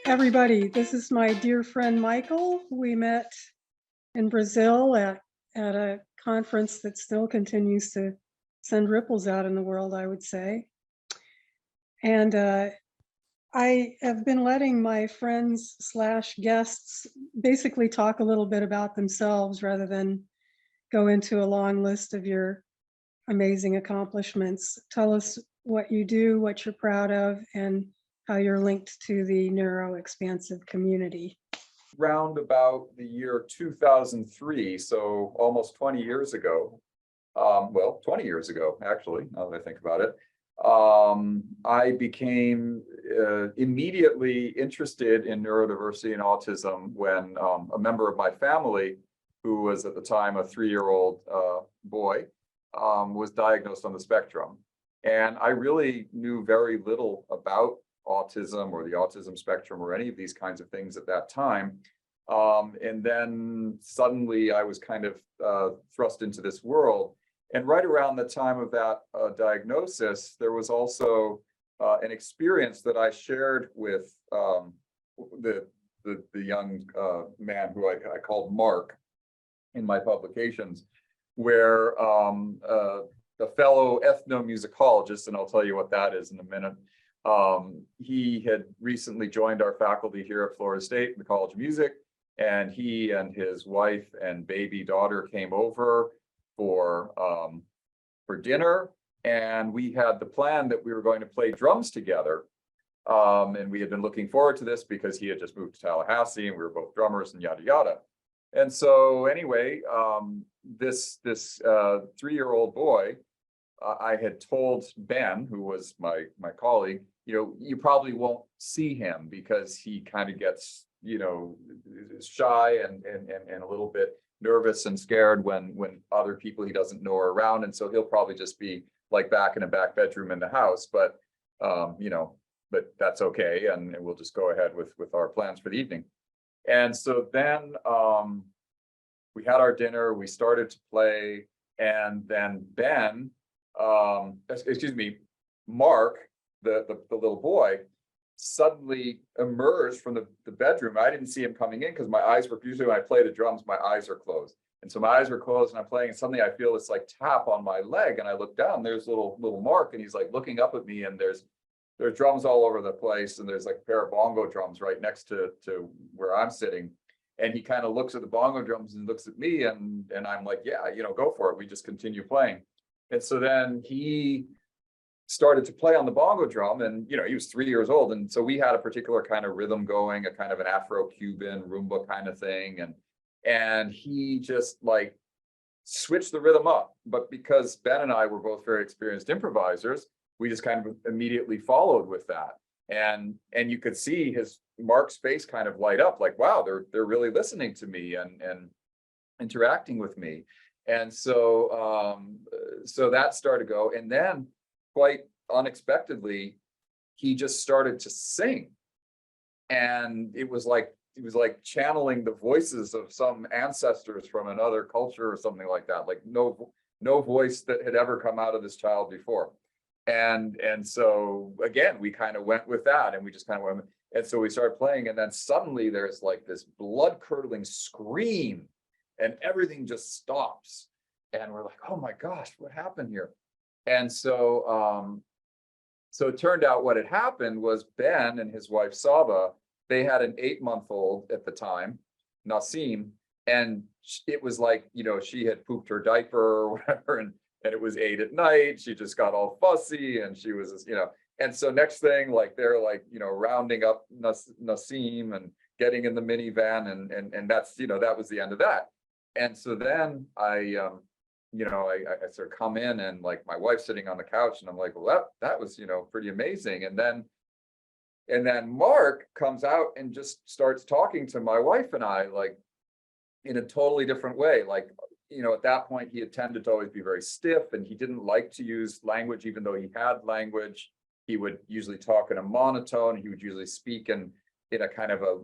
everybody. This is my dear friend Michael. We met in Brazil at a conference that still continues to send ripples out in the world, I would say. And I have been letting my friends slash guests basically talk a little bit about themselves rather than go into a long list of your amazing accomplishments. Tell us what you do, what you're proud of, and how you're linked to the neuro-expansive community. Round about the year 2003, so almost 20 years ago. Well, 20 years ago, actually, now that I think about it. I became immediately interested in neurodiversity and autism when a member of my family, who was at the time a 3-year-old boy, was diagnosed on the spectrum. And I really knew very little about autism or the autism spectrum or any of these kinds of things at that time. And then suddenly I was kind of thrust into this world. And right around the time of that diagnosis, there was also an experience that I shared with the young man who I called Mark in my publications, where a fellow ethnomusicologist, and I'll tell you what that is in a minute, he had recently joined our faculty here at Florida State in the College of Music, and he and his wife and baby daughter came over for dinner, and we had the plan that we were going to play drums together. And we had been looking forward to this because he had just moved to Tallahassee and we were both drummers and yada yada. And so anyway, this 3-year-old boy, I had told Ben, who was my colleague, you probably won't see him because he kind of gets, shy and a little bit nervous and scared when other people he doesn't know are around. And so he'll probably just be like back in a back bedroom in the house, but that's okay. And we'll just go ahead with our plans for the evening. And so then we had our dinner, we started to play, and then Ben, Mark, the little boy, suddenly emerged from the bedroom. I didn't see him coming in because my eyes were, usually when I play the drums, my eyes are closed. And so my eyes are closed and I'm playing, and suddenly I feel this like tap on my leg, and I look down, there's little Mark, and he's like looking up at me, and there's drums all over the place, and there's like a pair of bongo drums right next to where I'm sitting. And he kind of looks at the bongo drums and looks at me, and I'm like, yeah, go for it. We just continue playing. And so then he started to play on the bongo drum, and he was 3 years old, and so we had a particular kind of rhythm going, a kind of an Afro-Cuban rumba kind of thing, and he just like switched the rhythm up. But because Ben and I were both very experienced improvisers, we just kind of immediately followed with that, and you could see Mark's face kind of light up, like, wow, they're really listening to me and interacting with me. And so that started to go, and then quite unexpectedly, he just started to sing. And it was like channeling the voices of some ancestors from another culture or something like that, like no voice that had ever come out of this child before. And so again, we kind of went with that, and we just kind of went, and so we started playing, and then suddenly there's like this blood-curdling scream, and everything just stops. And we're like, oh my gosh, what happened here? And so it turned out what had happened was Ben and his wife Saba, they had an 8-month-old at the time, Nassim, and it was like, she had pooped her diaper or whatever, and it was 8 at night. She just got all fussy, and she was, and so next thing, like they're like, rounding up Nassim and getting in the minivan, and that's, that was the end of that. And so then I sort of come in, and like my wife's sitting on the couch, and I'm like, well, that was, pretty amazing. And then Mark comes out and just starts talking to my wife and I, like in a totally different way. Like, at that point, he had tended to always be very stiff, and he didn't like to use language, even though he had language. He would usually talk in a monotone. He would usually speak in a kind of a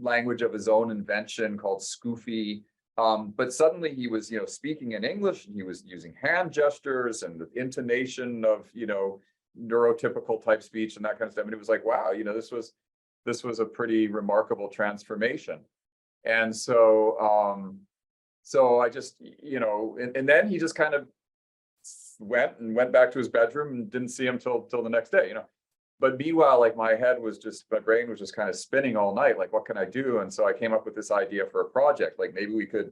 language of his own invention called Scoofy. But suddenly he was, speaking in English, and he was using hand gestures and the intonation of, neurotypical type speech and that kind of stuff. And it was like, wow, this was this was a pretty remarkable transformation. And so, so I just, you know, and then he just kind of went back to his bedroom and didn't see him till the next day, you know. But meanwhile, like my brain was just kind of spinning all night, like, what can I do? And so I came up with this idea for a project, like maybe we could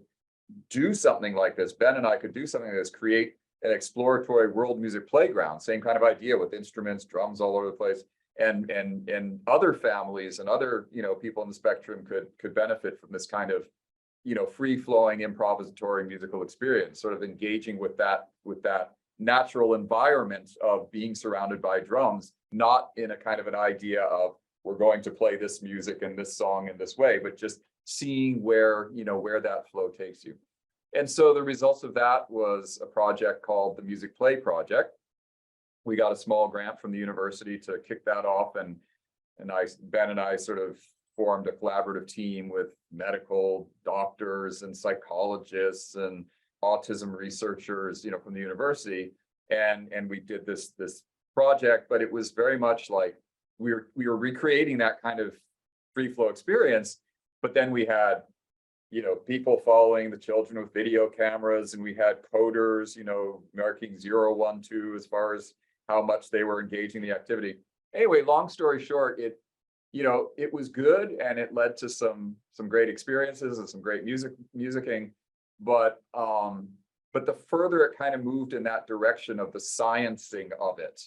do something like this. Ben and I could do something like this, create an exploratory world music playground, same kind of idea with instruments, drums all over the place. And other families and other, you know, people in the spectrum could benefit from this kind of, you know, free-flowing improvisatory musical experience, sort of engaging with that natural environment of being surrounded by drums, not in a kind of an idea of we're going to play this music and this song in this way, but just seeing where, you know, where that flow takes you. And so the results of that was a project called the Music Play Project. We got a small grant from the university to kick that off, and Ben and I sort of formed a collaborative team with medical doctors and psychologists and autism researchers, you know, from the university, and we did this project. But it was very much like we were recreating that kind of free flow experience, but then we had, you know, people following the children with video cameras, and we had coders, you know, marking 0, 1, 2 as far as how much they were engaging the activity. Anyway, long story short, you know, it was good, and it led to some great experiences and some great musicking. But the further it kind of moved in that direction of the sciencing of it,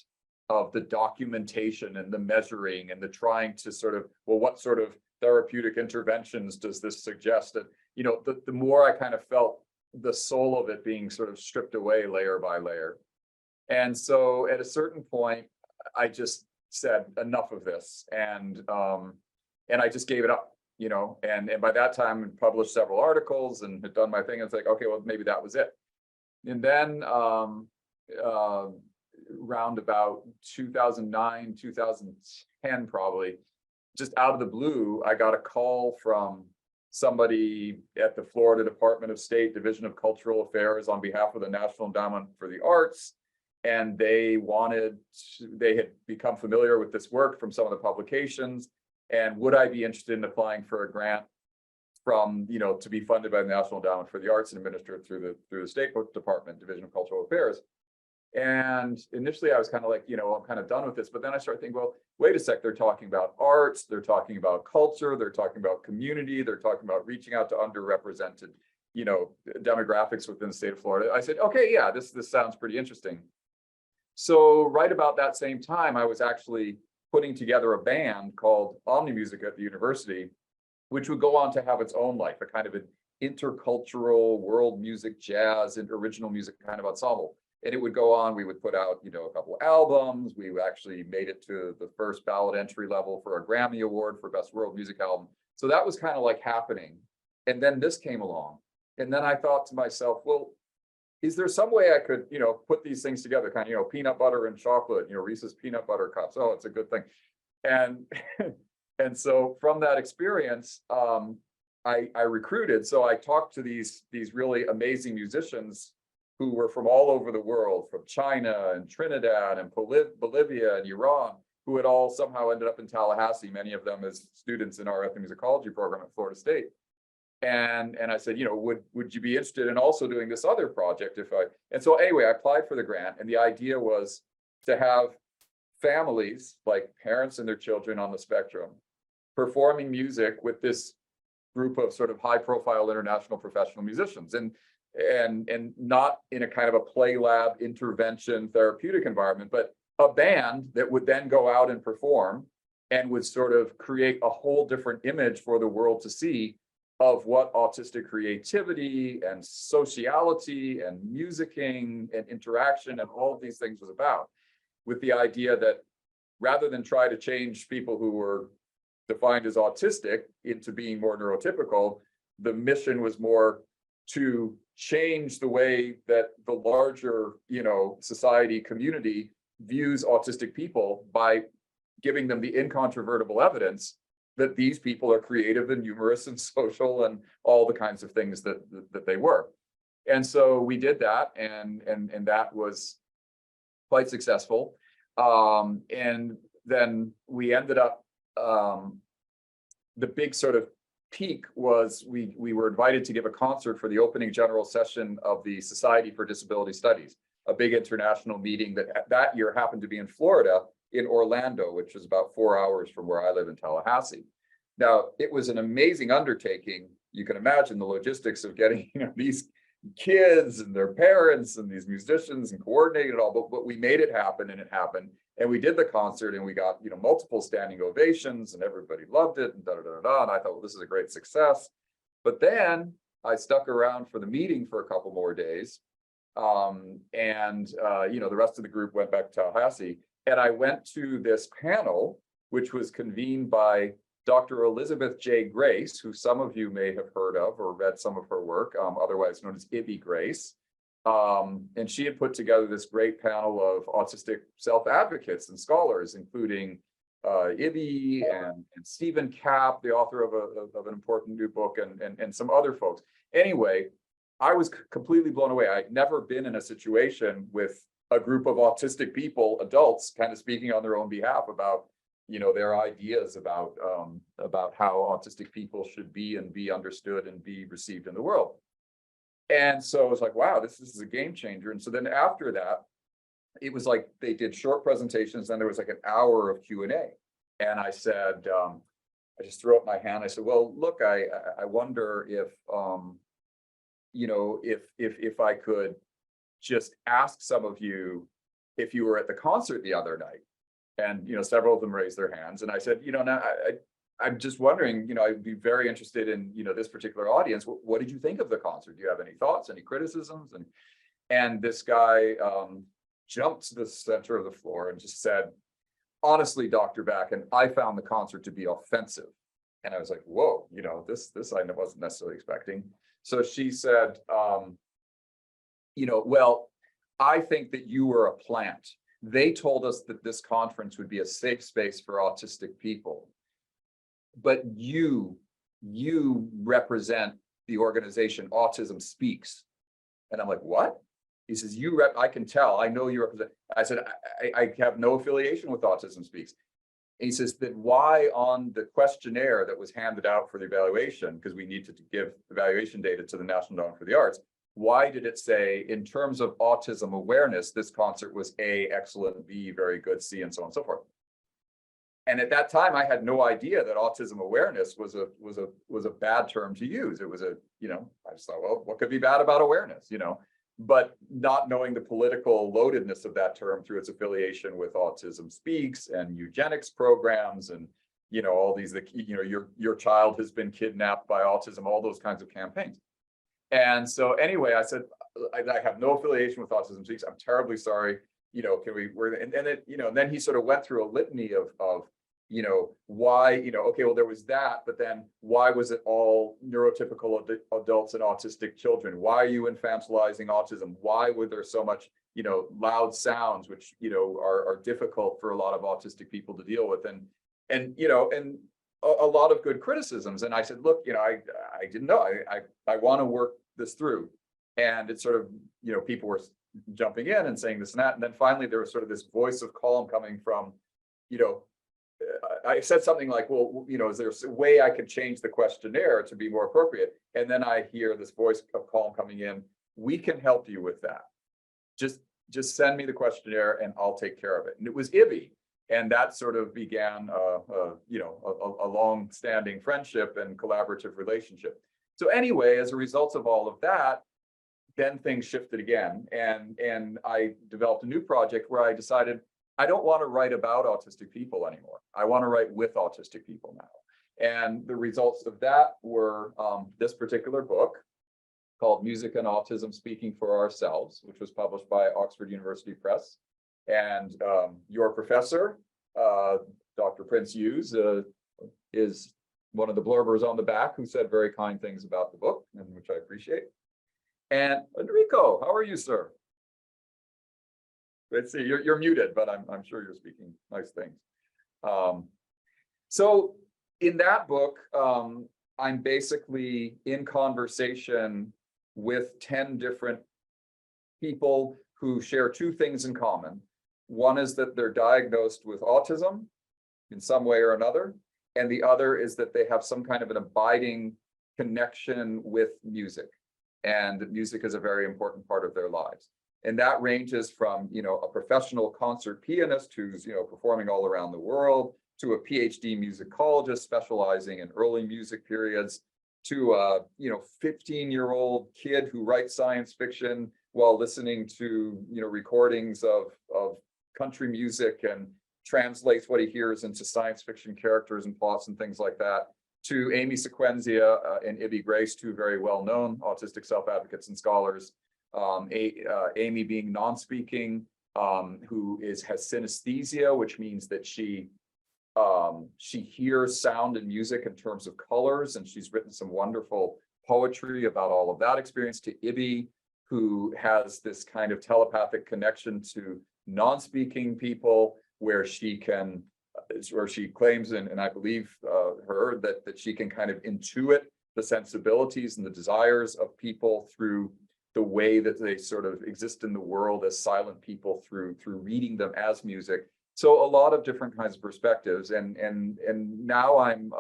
of the documentation and the measuring and the trying to sort of, well, what sort of therapeutic interventions does this suggest? That, you know, the more I kind of felt the soul of it being sort of stripped away layer by layer. And so at a certain point, I just said enough of this, and I just gave it up, you know. And by that time, I published several articles and had done my thing. It's like, okay, well, maybe that was it. And then around about 2009, 2010, probably, just out of the blue, I got a call from somebody at the Florida Department of State Division of Cultural Affairs on behalf of the National Endowment for the Arts. And they had become familiar with this work from some of the publications. And would I be interested in applying for a grant from, you know, to be funded by the National Endowment for the Arts and administered through the State Department Division of Cultural Affairs? And initially I was kind of like, you know, I'm kind of done with this. But then I started thinking, well, wait a sec, they're talking about arts, they're talking about culture, they're talking about community, they're talking about reaching out to underrepresented, you know, demographics within the state of Florida. I said, okay, yeah, this sounds pretty interesting. So right about that same time, I was actually putting together a band called Omni-Music at the university, which would go on to have its own life, a kind of an intercultural world music, jazz, and original music kind of ensemble. And it would go on, we would put out, you know, a couple albums. We actually made it to the first ballot entry level for a Grammy Award for Best World Music Album. So that was kind of like happening. And then this came along. And then I thought to myself, well, is there some way I could, you know, put these things together, kind of, you know, peanut butter and chocolate, you know, Reese's peanut butter cups. Oh, it's a good thing. And and so from that experience, I recruited. So I talked to these really amazing musicians who were from all over the world, from China and Trinidad and Bolivia and Iran, who had all somehow ended up in Tallahassee, many of them as students in our ethnomusicology program at Florida State. And I said, you know, would you be interested in also doing this other project and so anyway, I applied for the grant, and the idea was to have families, like parents and their children on the spectrum, performing music with this group of sort of high profile international professional musicians, and not in a kind of a play lab intervention therapeutic environment, but a band that would then go out and perform and would sort of create a whole different image for the world to see of what autistic creativity and sociality and musicking and interaction and all of these things was about, with the idea that rather than try to change people who were defined as autistic into being more neurotypical, the mission was more to change the way that the larger, you know, society community views autistic people by giving them the incontrovertible evidence that these people are creative and humorous and social and all the kinds of things that they were. And so we did that, and that was quite successful. And then we ended up the big sort of peak was we were invited to give a concert for the opening general session of the Society for Disability Studies, a big international meeting that year happened to be in Florida, in Orlando, which is about 4 hours from where I live in Tallahassee. Now, it was an amazing undertaking. You can imagine the logistics of getting these kids and their parents and these musicians and coordinating it all, but we made it happen, and it happened. And we did the concert, and we got multiple standing ovations, and everybody loved it, and da da da da. And I thought, well, this is a great success. But then I stuck around for the meeting for a couple more days, the rest of the group went back to Tallahassee, and I went to this panel, which was convened by Dr. Elizabeth J. Grace, who some of you may have heard of or read some of her work, otherwise known as Ibby Grace. And she had put together this great panel of autistic self-advocates and scholars, including Ibby and Stephen Kapp, the author of an important new book, and some other folks. Anyway, I was completely blown away. I'd never been in a situation with a group of autistic people, adults, kind of speaking on their own behalf about their ideas about how autistic people should be and be understood and be received in the world. And so I was like, wow, this is a game changer. And so then after that, it was like they did short presentations, then there was like an hour of Q&A. And I said, I just threw up my hand. I said, well, look, I wonder if if I could just ask some of you if you were at the concert the other night. And several of them raised their hands, and I said, now I'm just wondering, I'd be very interested in this particular audience. What did you think of the concert? Do you have any thoughts, any criticisms? And this guy jumped to the center of the floor and just said, honestly, Dr. Bakan, I found the concert to be offensive. And I was like, whoa, this I wasn't necessarily expecting. So she said, well, I think that you were a plant. They told us that this conference would be a safe space for autistic people, but you represent the organization Autism Speaks. And I'm like, what? He says, I can tell, I know you represent. I said, I have no affiliation with Autism Speaks. And he says, then why on the questionnaire that was handed out for the evaluation, because we need to give evaluation data to the National Endowment for the Arts, why did it say, in terms of autism awareness, this concert was A, excellent, B, very good, C, and so on and so forth? And at that time, I had no idea that autism awareness was a bad term to use. It was I just thought, well, what could be bad about awareness, But not knowing the political loadedness of that term through its affiliation with Autism Speaks and eugenics programs and all these, your child has been kidnapped by autism, all those kinds of campaigns. And so anyway, I said, I have no affiliation with Autism Speaks. I'm terribly sorry. Can we? And then he sort of went through a litany of why, okay, well, there was that, but then why was it all neurotypical adults and autistic children? Why are you infantilizing autism? Why were there so much, loud sounds, which, are difficult for a lot of autistic people to deal with? And a lot of good criticisms. And I said, look, I didn't know, I want to work this through. And it's sort of, people were jumping in and saying this and that. And then finally, there was sort of this voice of calm coming from, I said something like, well, is there a way I could change the questionnaire to be more appropriate? And then I hear this voice of calm coming in. We can help you with that. Just send me the questionnaire and I'll take care of it. And it was Ibby. And that sort of began, a long-standing friendship and collaborative relationship. So anyway, as a result of all of that, then things shifted again. And I developed a new project where I decided I don't want to write about autistic people anymore. I want to write with autistic people now. And the results of that were this particular book called Music and Autism Speaking for Ourselves, which was published by Oxford University Press. And your professor, Dr. Prince-Hughes, is one of the blurbers on the back who said very kind things about the book, and which I appreciate. And Enrico, how are you, sir? Let's see, you're muted, but I'm sure you're speaking nice things. So in that book, I'm basically in conversation with 10 different people who share two things in common. One is that they're diagnosed with autism in some way or another, and the other is that they have some kind of an abiding connection with music, and that music is a very important part of their lives. And that ranges from, a professional concert pianist who's, performing all around the world, to a PhD musicologist specializing in early music periods, to a, 15-year-old kid who writes science fiction while listening to, recordings of country music and translates what he hears into science fiction characters and plots and things like that, to Amy Sequenzia and Ibby Grace, two very well-known autistic self-advocates and scholars. Amy being non-speaking, who has synesthesia, which means that she hears sound and music in terms of colors, and she's written some wonderful poetry about all of that experience. To Ibby, who has this kind of telepathic connection to non-speaking people, where she claims, and I believe her, that she can kind of intuit the sensibilities and the desires of people through the way that they sort of exist in the world as silent people through reading them as music. So a lot of different kinds of perspectives. And now I'm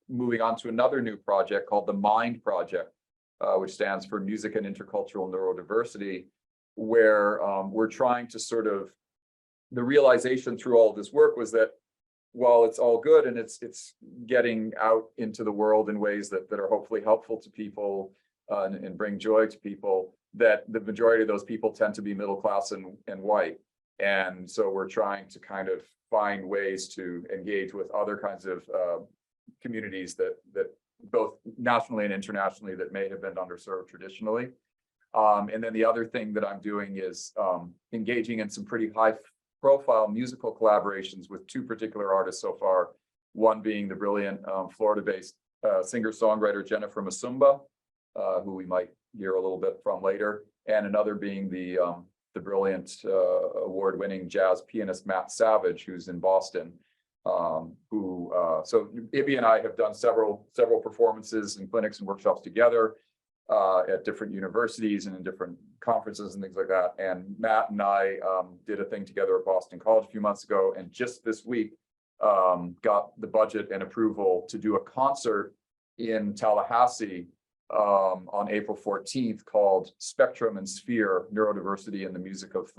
moving on to another new project called the MIND Project, which stands for Music and Intercultural Neurodiversity, where we're trying to sort of, the realization through all of this work was that while it's all good and it's getting out into the world in ways that are hopefully helpful to people and bring joy to people, that the majority of those people tend to be middle class and white. And so we're trying to kind of find ways to engage with other kinds of communities that both nationally and internationally that may have been underserved traditionally. And then the other thing that I'm doing is engaging in some pretty high profile musical collaborations with two particular artists so far, one being the brilliant Florida-based singer-songwriter Jennifer Msumba, who we might hear a little bit from later, and another being the brilliant award-winning jazz pianist Matt Savage, who's in Boston. So Ibby and I have done several performances and clinics and workshops together at different universities and in different conferences and things like that. And Matt and I did a thing together at Boston College a few months ago, and just this week got the budget and approval to do a concert in Tallahassee on April 14th called Spectrum and Sphere, Neurodiversity in the Music of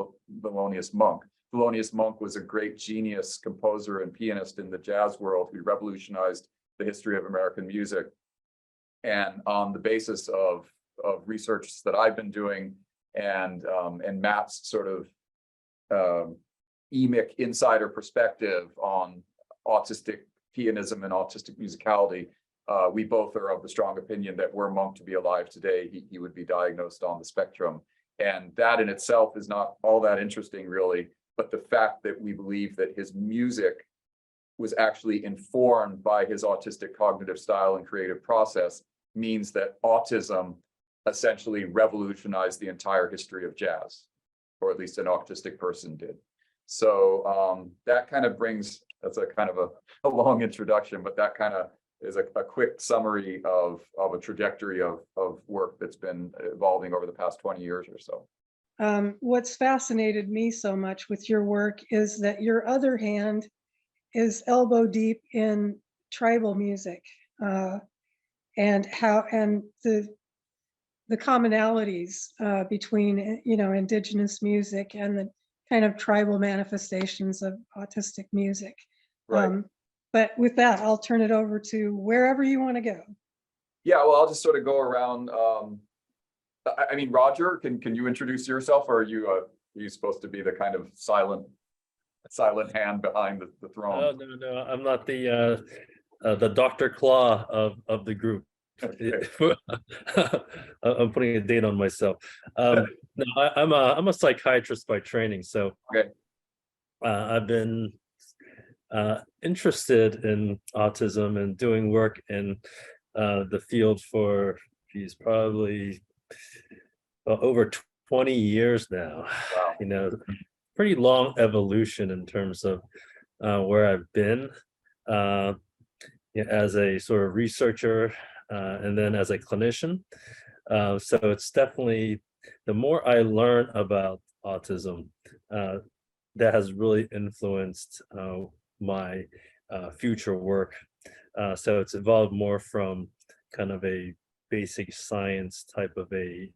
Thelonious Monk. Thelonious Monk was a great genius composer and pianist in the jazz world who revolutionized the history of American music. And on the basis of research that I've been doing and Matt's sort of emic insider perspective on autistic pianism and autistic musicality, we both are of the strong opinion that were Monk to be alive today, he would be diagnosed on the spectrum. And that in itself is not all that interesting, really, but the fact that we believe that his music was actually informed by his autistic cognitive style and creative process means that autism essentially revolutionized the entire history of jazz, or at least an autistic person did. So that kind of brings, that's a kind of a long introduction, but that kind of is a quick summary of a trajectory of work that's been evolving over the past 20 years or so. What's fascinated me so much with your work is that your other hand is elbow deep in tribal music, and the commonalities between indigenous music and the kind of tribal manifestations of autistic music. Right. But with that, I'll turn it over to wherever you want to go. Yeah, well, I'll just sort of go around. I mean, Roger, can you introduce yourself, or are you supposed to be the kind of silent hand behind the throne? No, I'm not the Dr. Claw of the group. Okay. I'm putting a date on myself. No, I'm a psychiatrist by training, so Okay. I've been interested in autism and doing work in the field for probably over 20 years now. Wow. Pretty long evolution in terms of where I've been as a sort of researcher and then as a clinician. So it's definitely, the more I learn about autism, that has really influenced my future work. So it's evolved more from kind of a basic science type of a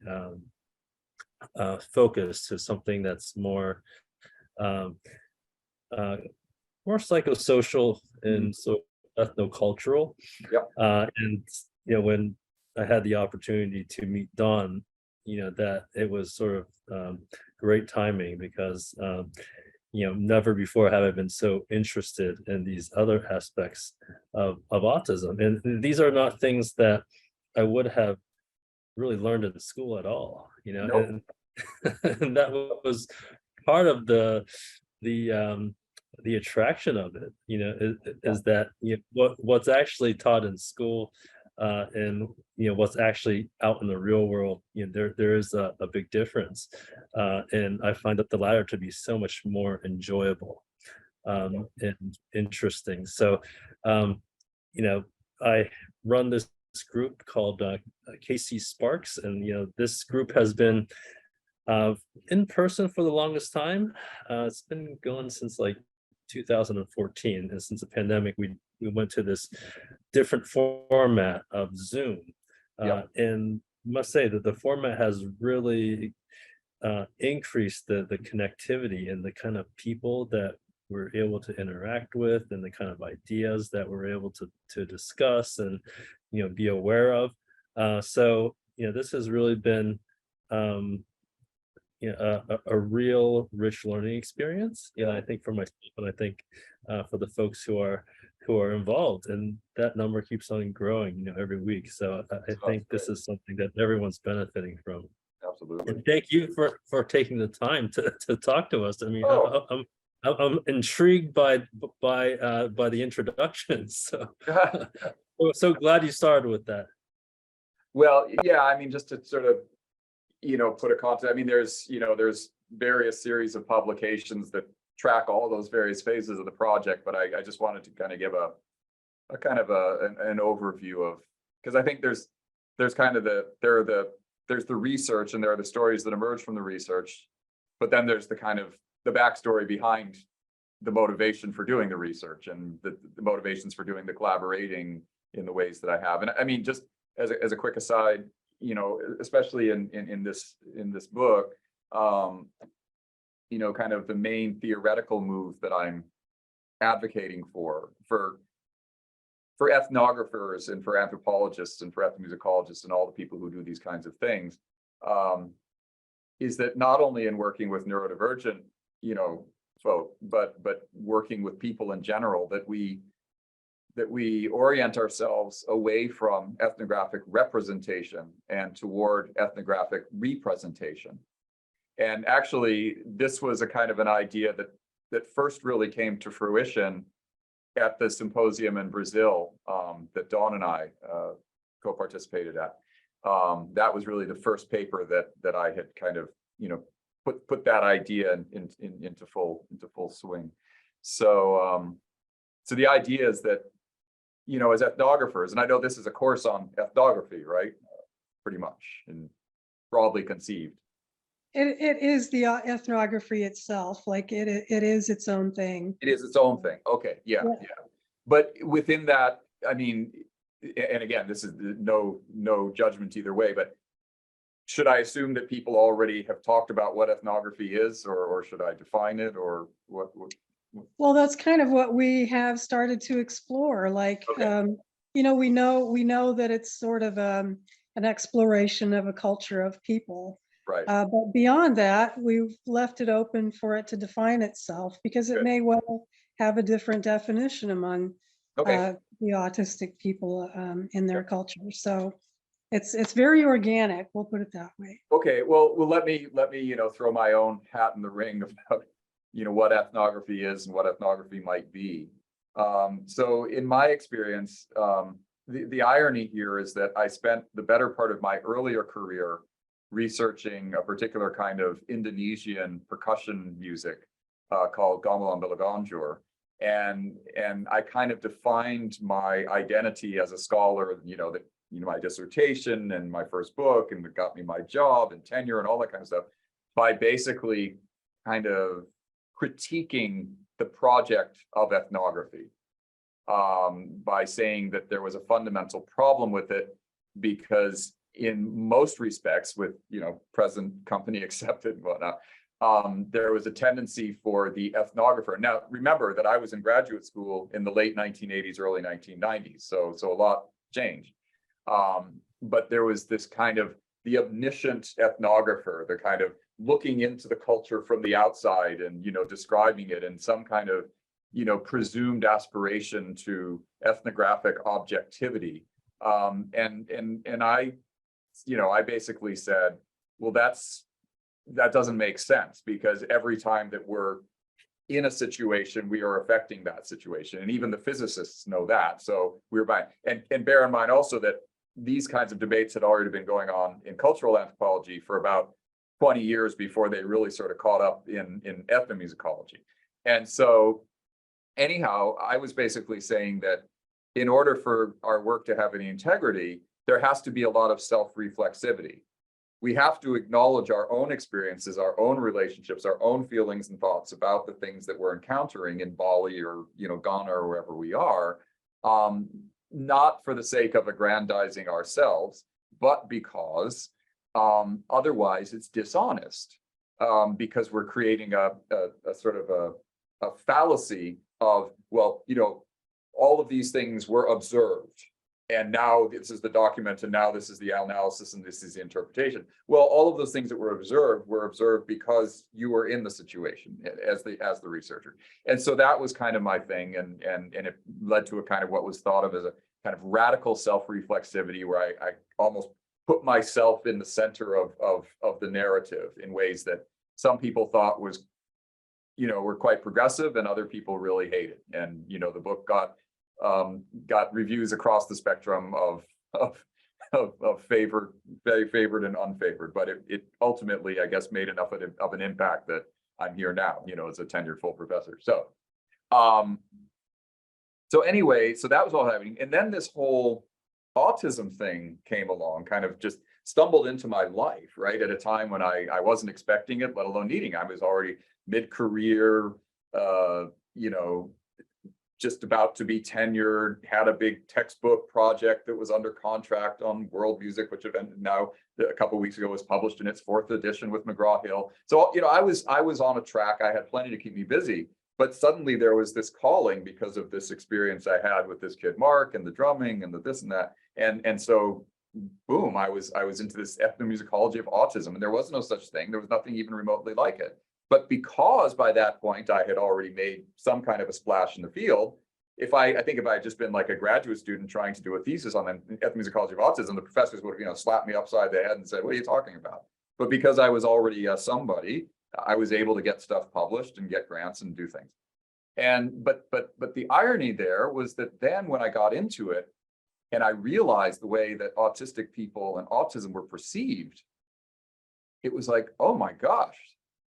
focus to something that's um, uh, more psychosocial and so ethnocultural. Yep. And when I had the opportunity to meet Don, that it was sort of great timing because never before have I been so interested in these other aspects of autism. And these are not things that I would have really learned in school at all, Nope. and that was part of the attraction of it, is that what's actually taught in school and what's actually out in the real world, there is a big difference, and I find that the latter to be so much more enjoyable and interesting. So I run this group called CASY Sparks, and this group has been in person for the longest time. It's been going since like 2014, and since the pandemic we went to this different format of Zoom. And must say that the format has really increased the connectivity and the kind of people that we're able to interact with and the kind of ideas that we're able to discuss and be aware of. So this has really been a real rich learning experience. I think for myself, and I think for the folks who are involved, and that number keeps on growing, every week. So I think this is something that everyone's benefiting from. Absolutely. And thank you for taking the time to talk to us. I mean, I'm intrigued by the introduction. So glad you started with that. Well, yeah, I mean, just to sort of put a context. I mean, there's various series of publications that track all those various phases of the project, but I just wanted to kind of give a kind of an overview of, because I think there's kind of there's the research and there are the stories that emerge from the research, but then there's the kind of the backstory behind the motivation for doing the research and the motivations for doing the collaborating in the ways that I have. And I mean, just as a quick aside, especially in this book, kind of the main theoretical move that I'm advocating for ethnographers and for anthropologists and for ethnomusicologists and all the people who do these kinds of things, is that not only in working with neurodivergent, folk, but working with people in general, that we orient ourselves away from ethnographic representation and toward ethnographic representation. And actually, this was a kind of an idea that first really came to fruition at the symposium in Brazil that Dawn and I co-participated at. That was really the first paper that I had kind of put that idea into full swing. So so the idea is that as ethnographers, and I know this is a course on ethnography, right? Pretty much, and broadly conceived. It is the ethnography itself, like it is its own thing. It is its own thing. Okay, yeah. But within that, I mean, and again, this is no judgment either way, but should I assume that people already have talked about what ethnography is, or should I define it, or what? Well, that's kind of what we have started to explore. Like, Okay. we know that it's sort of an exploration of a culture of people. Right. But beyond that, we've left it open for it to define itself, because it may well have a different definition among the autistic people in their culture. So it's very organic. We'll put it that way. Okay. Well, let me throw my own hat in the ring about what ethnography is and what ethnography might be. So in my experience, the irony here is that I spent the better part of my earlier career researching a particular kind of Indonesian percussion music called gamelan belaganjur. And I kind of defined my identity as a scholar, my dissertation and my first book, and it got me my job and tenure and all that kind of stuff, by basically kind of critiquing the project of ethnography. by saying that there was a fundamental problem with it because in most respects, with present company accepted and whatnot, there was a tendency for the ethnographer. Now, remember that I was in graduate school in the late 1980s, early 1990s, so a lot changed. But there was this kind of the omniscient ethnographer, the kind of looking into the culture from the outside and describing it in some kind of presumed aspiration to ethnographic objectivity. And I basically said, well, that doesn't make sense, because every time that we're in a situation, we are affecting that situation. And even the physicists know that. So we're buying, and bear in mind also that these kinds of debates had already been going on in cultural anthropology for about 20 years before they really sort of caught up in ethnomusicology. And so anyhow, I was basically saying that in order for our work to have any integrity, there has to be a lot of self-reflexivity. We have to acknowledge our own experiences, our own relationships, our own feelings and thoughts about the things that we're encountering in Bali or Ghana or wherever we are, not for the sake of aggrandizing ourselves, but because otherwise it's dishonest, because we're creating a sort of a fallacy of, well, all of these things were observed, and now this is the document, and now this is the analysis, and this is the interpretation. Well, all of those things that were observed because you were in the situation as the researcher. And so that was kind of my thing, and it led to a kind of what was thought of as a kind of radical self-reflexivity, where I almost put myself in the center of the narrative in ways that some people thought was, were quite progressive, and other people really hated. And the book got reviews across the spectrum of favored, very favored, and unfavored. But it ultimately, I guess, made enough of an impact that I'm here now, as a tenured full professor. So, anyway, so that was all happening, and then this whole autism thing came along, kind of just stumbled into my life, right, at a time when I wasn't expecting it, let alone needing. I was already mid-career, just about to be tenured, had a big textbook project that was under contract on world music, which ended now a couple of weeks ago, was published in its 4th edition with McGraw-Hill. So, I was on a track. I had plenty to keep me busy, but suddenly there was this calling because of this experience I had with this kid, Mark, and the drumming and the this and that. And so, boom, I was into this ethnomusicology of autism, and there was no such thing. There was nothing even remotely like it. But because by that point I had already made some kind of a splash in the field, I think if I had just been like a graduate student trying to do a thesis on ethnomusicology of autism, the professors would have slapped me upside the head and said, "What are you talking about?" But because I was already somebody, I was able to get stuff published and get grants and do things. And but the irony there was that then when I got into it and I realized the way that autistic people and autism were perceived, it was like, oh my gosh,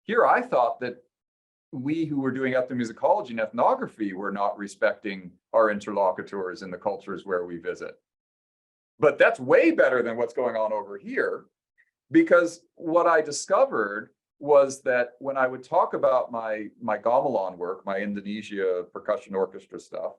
here I thought that we who were doing ethnomusicology and ethnography were not respecting our interlocutors in the cultures where we visit. But that's way better than what's going on over here, because what I discovered was that when I would talk about my gamelan work, my Indonesia percussion orchestra stuff,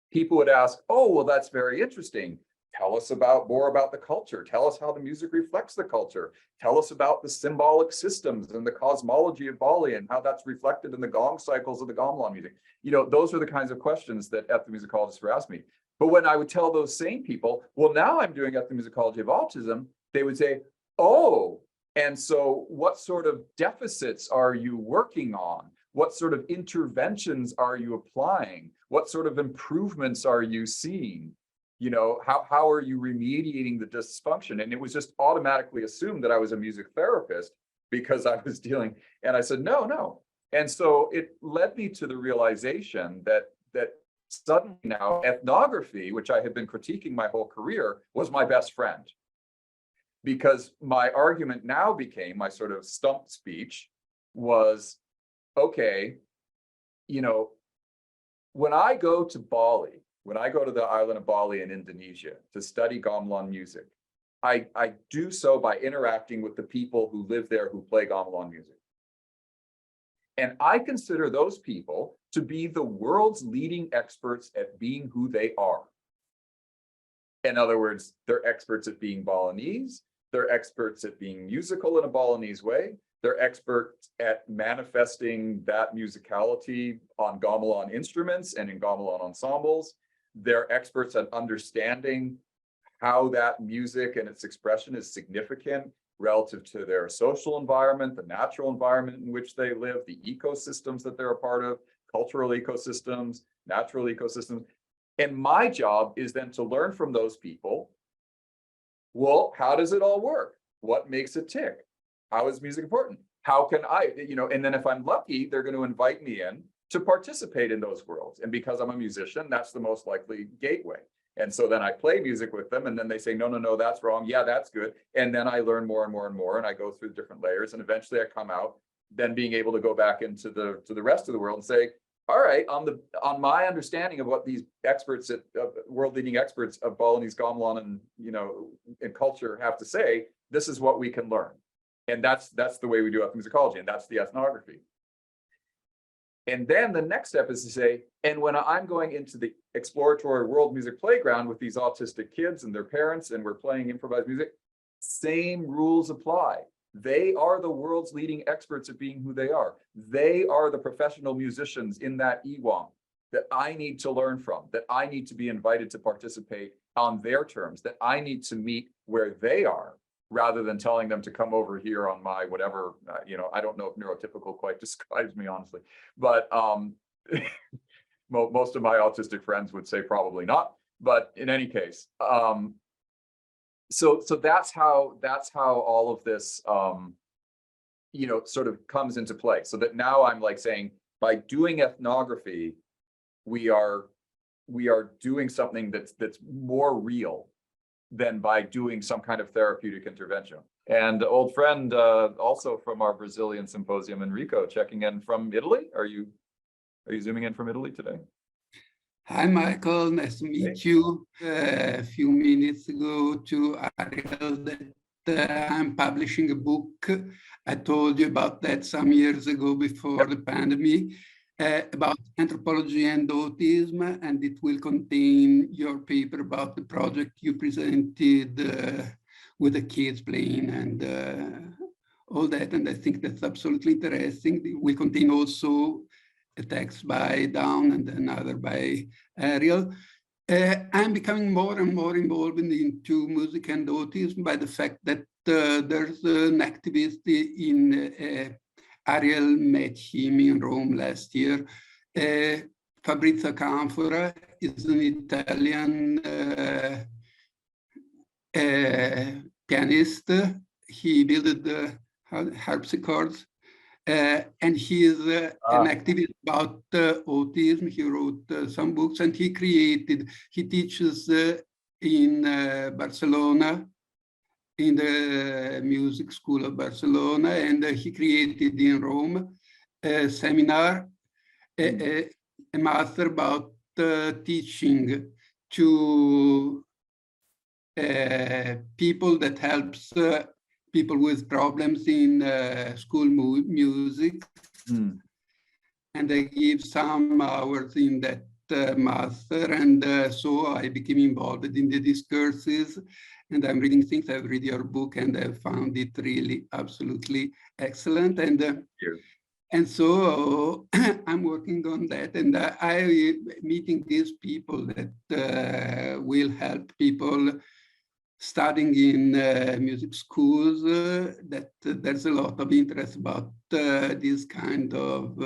people would ask, "Oh, well, that's very interesting. Tell us more about the culture. Tell us how the music reflects the culture. Tell us about the symbolic systems and the cosmology of Bali and how that's reflected in the gong cycles of the gamelan music." Those are the kinds of questions that ethnomusicologists were asking me. But when I would tell those same people, well, now I'm doing ethnomusicology of autism, they would say, "Oh, and so what sort of deficits are you working on? What sort of interventions are you applying? What sort of improvements are you seeing? How are you remediating the dysfunction?" And it was just automatically assumed that I was a music therapist because I was dealing, and I said, no. And so it led me to the realization that suddenly now ethnography, which I had been critiquing my whole career, was my best friend. Because my argument now became, my sort of stump speech was, okay, when I go to Bali, when I go to the island of Bali in Indonesia to study gamelan music, I do so by interacting with the people who live there who play gamelan music. And I consider those people to be the world's leading experts at being who they are. In other words, they're experts at being Balinese, they're experts at being musical in a Balinese way, they're experts at manifesting that musicality on gamelan instruments and in gamelan ensembles. They're experts at understanding how that music and its expression is significant relative to their social environment, the natural environment in which they live, the ecosystems that they're a part of, cultural ecosystems, natural ecosystems. And my job is then to learn from those people, well, how does it all work? What makes it tick? How is music important? How can I, and then if I'm lucky, they're going to invite me in to participate in those worlds. And because I'm a musician, that's the most likely gateway. And so then I play music with them, and then they say, no, that's wrong. Yeah, that's good. And then I learn more and more and more, and I go through different layers, and eventually I come out, then being able to go back into the rest of the world and say, all right, on my understanding of what these experts at world-leading experts of Balinese gamelan and in culture have to say, this is what we can learn. And that's the way we do ethnomusicology, and that's the ethnography. And then the next step is to say, and when I'm going into the exploratory world music playground with these autistic kids and their parents, and we're playing improvised music, same rules apply. They are the world's leading experts at being who they are. They are the professional musicians in that Iwam that I need to learn from, that I need to be invited to participate on their terms, that I need to meet where they are, rather than telling them to come over here on my whatever, I don't know if neurotypical quite describes me, honestly, but most of my autistic friends would say probably not. But in any case, so that's how all of this, sort of comes into play. So that now I'm like saying, by doing ethnography, we are doing something that's more real than by doing some kind of therapeutic intervention. And old friend, also from our Brazilian symposium, Enrico, checking in from Italy. Are you zooming in from Italy today? Hi, Michael. Nice to meet you. A few minutes ago to Ariel that I'm publishing a book. I told you about that some years ago before the pandemic, about anthropology and autism, and it will contain your paper about the project you presented with the kids playing and all that. And I think that's absolutely interesting. It will contain also a text by Dawn and another by Ariel. I'm becoming more and more involved into music and autism by the fact that there's an activist in Ariel met him in Rome last year. Fabrizio Canfora is an Italian pianist. He built the harpsichords. And he is an activist about autism. He wrote some books, and he teaches in Barcelona, in the music school of Barcelona, and he created in Rome a seminar, a master about teaching to people that helps people with problems in school music. And I give some hours in that master, and so I became involved in the discourses, and I'm reading things. I've read your book, and I found it really absolutely excellent. And so I'm working on that, and I'm meeting these people that will help people studying in music schools, that there's a lot of interest about this kind of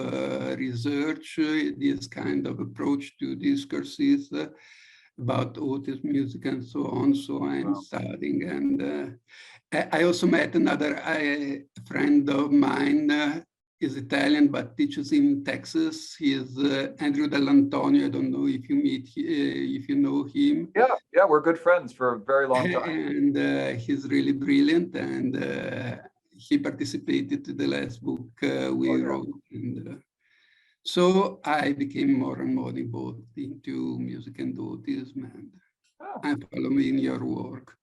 research, this kind of approach to discourses about autism music and so on. So I'm studying, and I also met another friend of mine, is Italian but teaches in Texas. He is Andrew Dell'Antonio. I don't know if you know him. Yeah, we're good friends for a very long time. And he's really brilliant, and he participated to the last book we wrote. And so I became more and more involved into music and autism, and I'm following your work.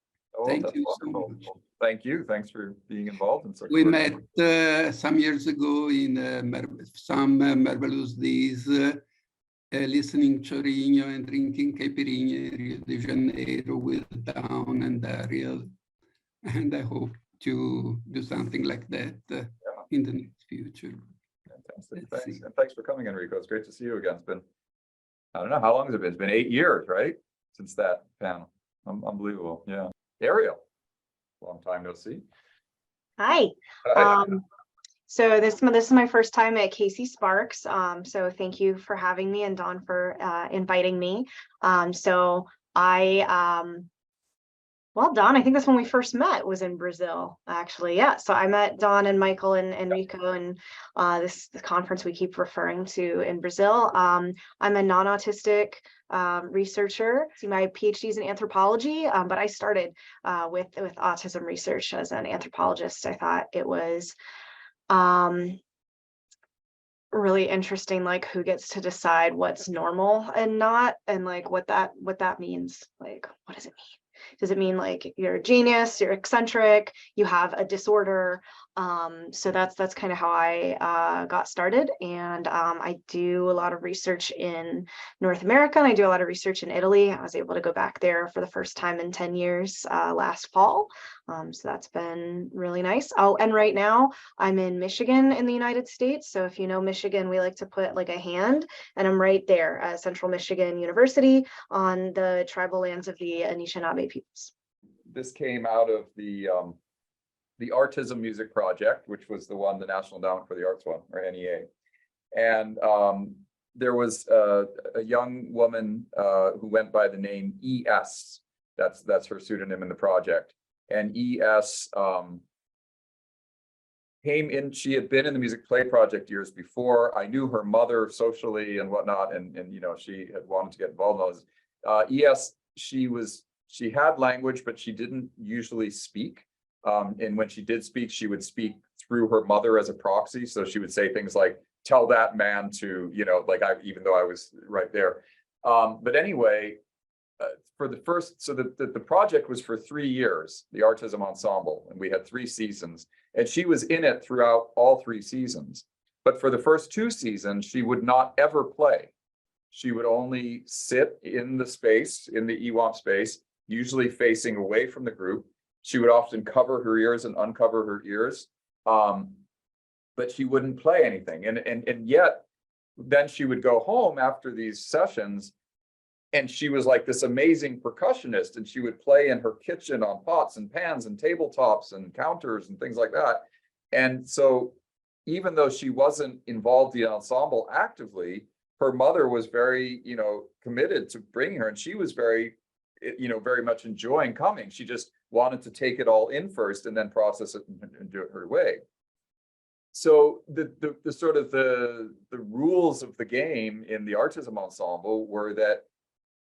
Thank you so much. Thank you. Thanks for being involved in such. We work. met some years ago in some marvelous days, listening chorinho and drinking caipirinha in Rio de Janeiro with Dawn and Ariel. And I hope to do something like that in the near future. Fantastic. Thanks. And thanks for coming, Enrico. It's great to see you again. It's been, I don't know, how long has it been? It's been 8 years, right? Since that panel. Unbelievable. Yeah. Ariel, long time no see. Hi. Hi. So this is my first time at CASY Sparks. So thank you for having me, and Dawn for inviting me. Well, Dawn, I think that's when we first met, was in Brazil, actually. Yeah. So I met Dawn and Michael and Enrico and the conference we keep referring to in Brazil. I'm a non-autistic researcher. See, my PhD is in anthropology, but I started with autism research as an anthropologist. I thought it was really interesting, like who gets to decide what's normal and not, and like what that means. Like, what does it mean? Does it mean like you're a genius, you're eccentric, you have a disorder? So that's kind of how I got started. And I do a lot of research in North America, and I do a lot of research in Italy. I was able to go back there for the first time in 10 years last fall. So that's been really nice. Oh, and right now I'm in Michigan in the United States. So if you know Michigan, we like to put like a hand, and I'm right there at Central Michigan University on the tribal lands of the Anishinaabe peoples. This came out of the Artism Music Project, which was the National Endowment for the Arts one, or NEA. And there was a young woman who went by the name ES. That's her pseudonym in the project. And ES came in, she had been in the Music Play Project years before. I knew her mother socially and whatnot, and you know, she had wanted to get involved in all this. ES, she had language, but she didn't usually speak. And when she did speak, she would speak through her mother as a proxy. So she would say things like, tell that man to, you know, like even though I was right there. But anyway, for the first, so the project was for 3 years, the Artism Ensemble, and we had 3 seasons, and she was in it throughout all 3 seasons. But for the first 2 seasons, she would not ever play. She would only sit in the space, in the EWAMP space, usually facing away from the group. She would often cover her ears and uncover her ears, but she wouldn't play anything. And yet, then she would go home after these sessions, and she was like this amazing percussionist, and she would play in her kitchen on pots and pans and tabletops and counters and things like that. And so even though she wasn't involved in the ensemble actively, her mother was very, you know, committed to bringing her, and she was very, you know, very much enjoying coming. She just wanted to take it all in first and then process it and do it her way. So the sort of the rules of the game in the Artism Ensemble were that,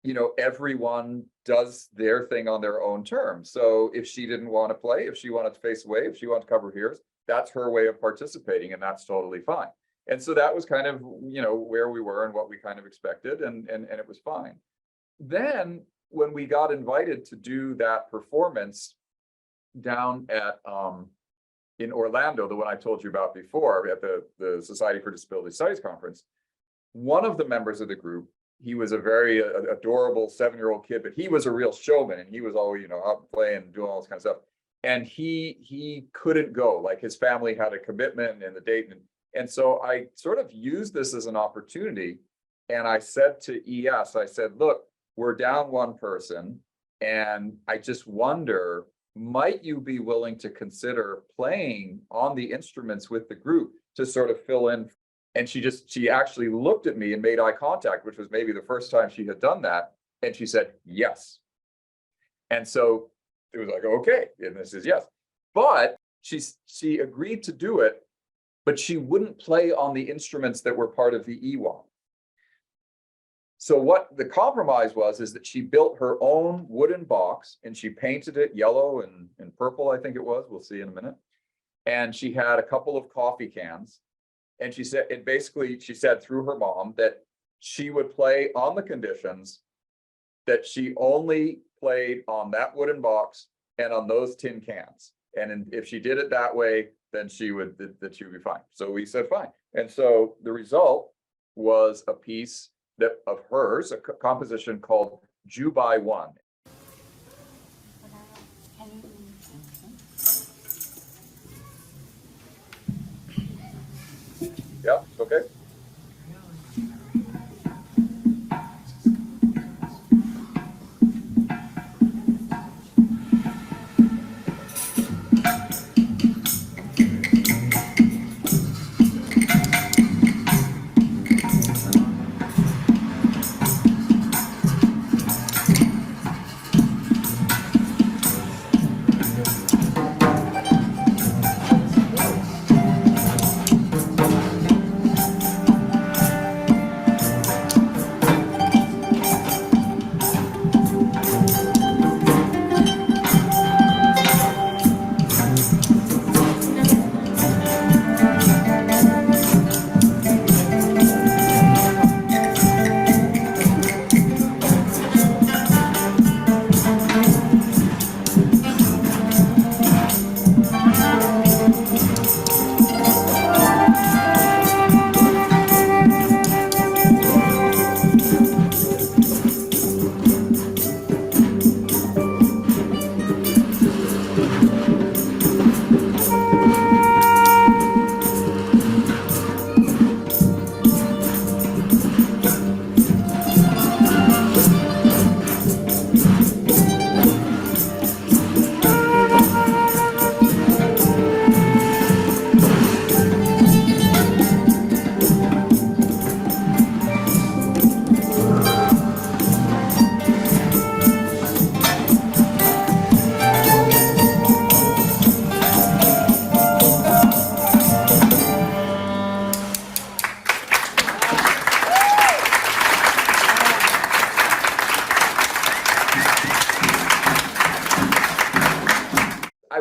you know, everyone does their thing on their own terms. So if she didn't want to play, if she wanted to face away, if she wanted to cover her ears, that's her way of participating, and that's totally fine. And so that was kind of, you know, where we were and what we kind of expected, and it was fine. Then when we got invited to do that performance down at in Orlando, the one I told you about before, at the Society for Disability Studies conference, one of the members of the group, he was a very adorable 7-year-old kid, but he was a real showman, and he was always, you know, out playing and doing all this kind of stuff. And he couldn't go, like his family had a commitment and the date. And so I sort of used this as an opportunity. And I said to ES, I said, look, we're down one person, and I just wonder, might you be willing to consider playing on the instruments with the group to sort of fill in? And she actually looked at me and made eye contact, which was maybe the first time she had done that. And she said, yes. And so it was like, okay, and this is yes. But she agreed to do it, but she wouldn't play on the instruments that were part of the EWAM. So what the compromise was is that she built her own wooden box, and she painted it yellow and purple, I think it was. We'll see in a minute. And she had a couple of coffee cans. And she said, it basically, she said through her mom that she would play on the conditions that she only played on that wooden box and on those tin cans. And if she did it that way, then she would be fine. So we said fine. And so the result was a piece of hers, a composition called Joobai 1. Yeah, okay.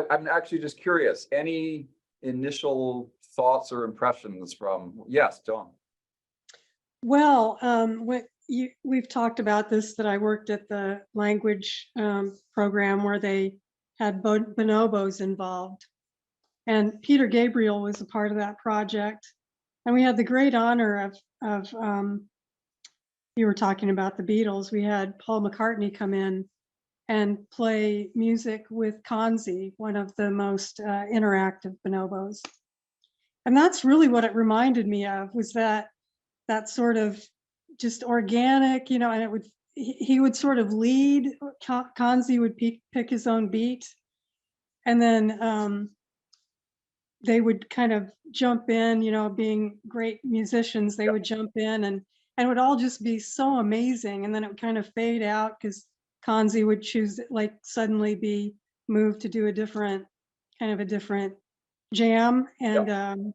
I'm actually just curious, any initial thoughts or impressions from, yes, John? Well, we've talked about this, that I worked at the language program where they had bonobos involved. And Peter Gabriel was a part of that project. And we had the great honor of you were talking about the Beatles. We had Paul McCartney come in and play music with Kanzi, one of the most interactive bonobos. And that's really what it reminded me of, was that sort of just organic, you know, and he would sort of lead, Kanzi would pick his own beat, and then they would kind of jump in, you know, being great musicians, they would jump in, and it would all just be so amazing. And then it would kind of fade out because Kanzi would choose, like, suddenly be moved to do a different jam. And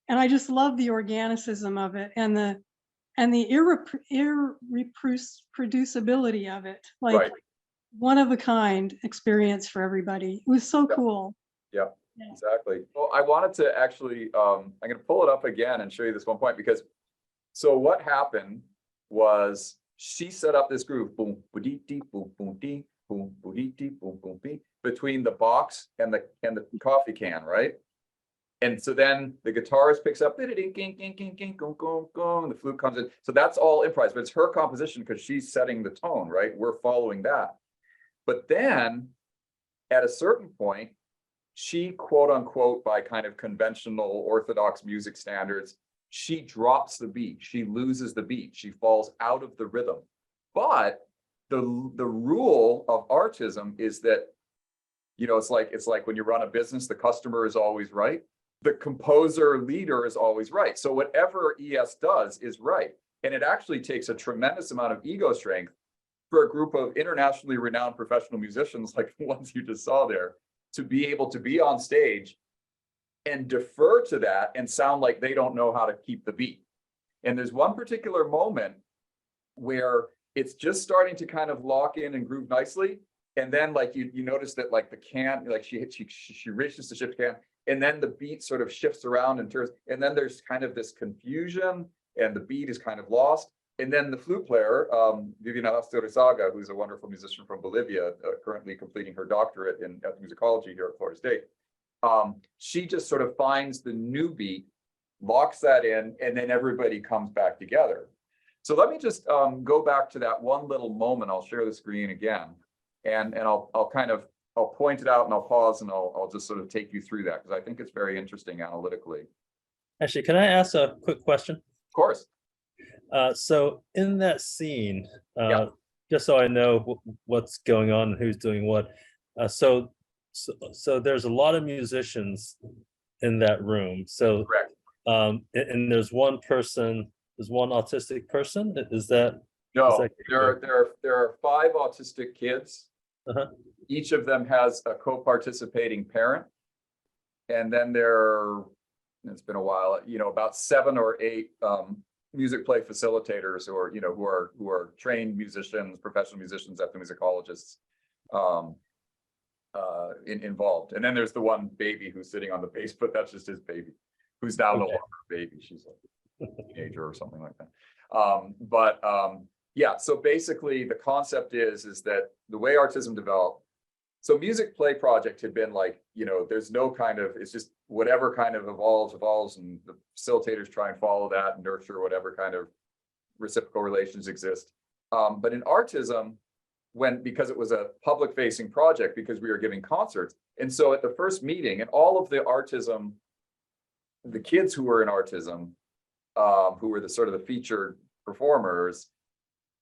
I just love the organicism of it, and the irreproducibility of it, like Right. one of a kind experience for everybody. It was so cool. Yeah, Yeah. exactly. Well, I wanted to actually, I'm going to pull it up again and show you this one point, because so what happened was she set up this groove, boom, boom, boom, boom, boom, boom, boom, boom, between the box and the coffee can, right? And so then the guitarist picks up, the flute comes in. So that's all improvised, but it's her composition because she's setting the tone, right? We're following that. But then at a certain point, she, quote unquote, by kind of conventional orthodox music standards, she drops the beat. She loses the beat. She falls out of the rhythm. But the rule of artism is that, you know, it's like when you run a business, the customer is always right. The composer leader is always right. So whatever ES does is right. And it actually takes a tremendous amount of ego strength for a group of internationally renowned professional musicians like the ones you just saw there to be able to be on stage and defer to that and sound like they don't know how to keep the beat. And there's one particular moment where it's just starting to kind of lock in and groove nicely. And then, like, you notice that, like, the can, like, she reaches to shift can, and then the beat sort of shifts around and turns, and then there's kind of this confusion and the beat is kind of lost. And then the flute player, Viviana Asturizaga, who's a wonderful musician from Bolivia, currently completing her doctorate in ethnomusicology here at Florida State. She just sort of finds the new beat, locks that in, and then everybody comes back together. So let me just go back to that one little moment. I'll share the screen again, and I'll point it out, and I'll pause, and I'll just sort of take you through that, because I think it's very interesting analytically. Actually, can I ask a quick question? Of course. So in that scene, Yeah. just so I know what's going on and who's doing what, so there's a lot of musicians in that room. So Correct. And there's one person, there's one autistic person. Is that? No, there are 5 autistic kids. Uh-huh. Each of them has a co-participating parent, and then it's been a while, about 7 or 8 music play facilitators, or who are trained musicians, professional musicians, ethnomusicologists involved. And then there's the one baby who's sitting on the bass, but that's just his baby, who's now no longer a baby. She's a teenager or something like that. Yeah, so basically the concept is that the way Artism developed, so Music Play Project had been like, there's no kind of, it's just whatever kind of evolves, and the facilitators try and follow that and nurture whatever kind of reciprocal relations exist. But in Artism, because it was a public facing project, because we were giving concerts. And so at the first meeting, and all of the kids who were in Artism, who were the sort of the featured performers,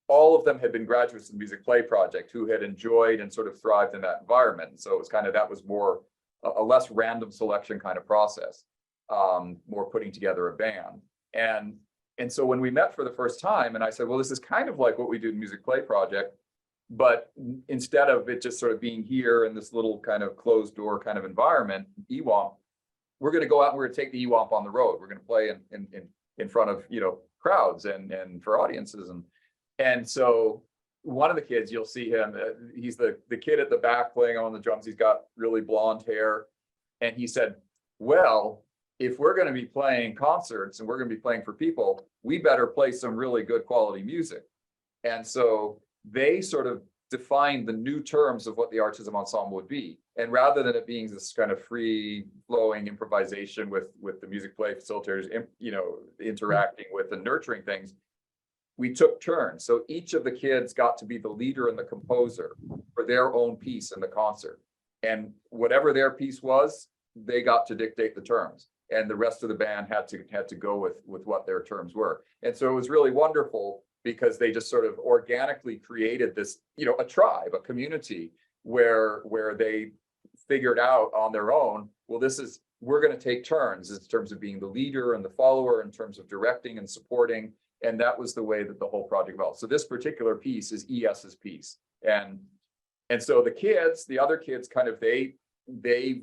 all of them had been graduates of the Music Play Project who had enjoyed and sort of thrived in that environment. And so it was that was more a less random selection kind of process, more putting together a band. And so when we met for the first time, and I said, well, this is kind of like what we do in Music Play Project, but instead of it just sort of being here in this little kind of closed door kind of environment, EWOMP, we're going to go out and we're going to take the EWOMP on the road. We're going to play in front of, crowds and for audiences. And so one of the kids, you'll see him, he's the kid at the back playing on the drums. He's got really blonde hair. And he said, well, if we're going to be playing concerts and we're going to be playing for people, we better play some really good quality music. And so they sort of defined the new terms of what the Artism Ensemble would be. And rather than it being this kind of free flowing improvisation with the music play facilitators, interacting with and nurturing things, we took turns. So each of the kids got to be the leader and the composer for their own piece in the concert. And whatever their piece was, they got to dictate the terms. And the rest of the band had to go with what their terms were. And so it was really wonderful, because they just sort of organically created this, a tribe, a community where they figured out on their own, well, we're going to take turns in terms of being the leader and the follower, in terms of directing and supporting. And that was the way that the whole project developed. So this particular piece is ES's piece. And so the other kids kind of, they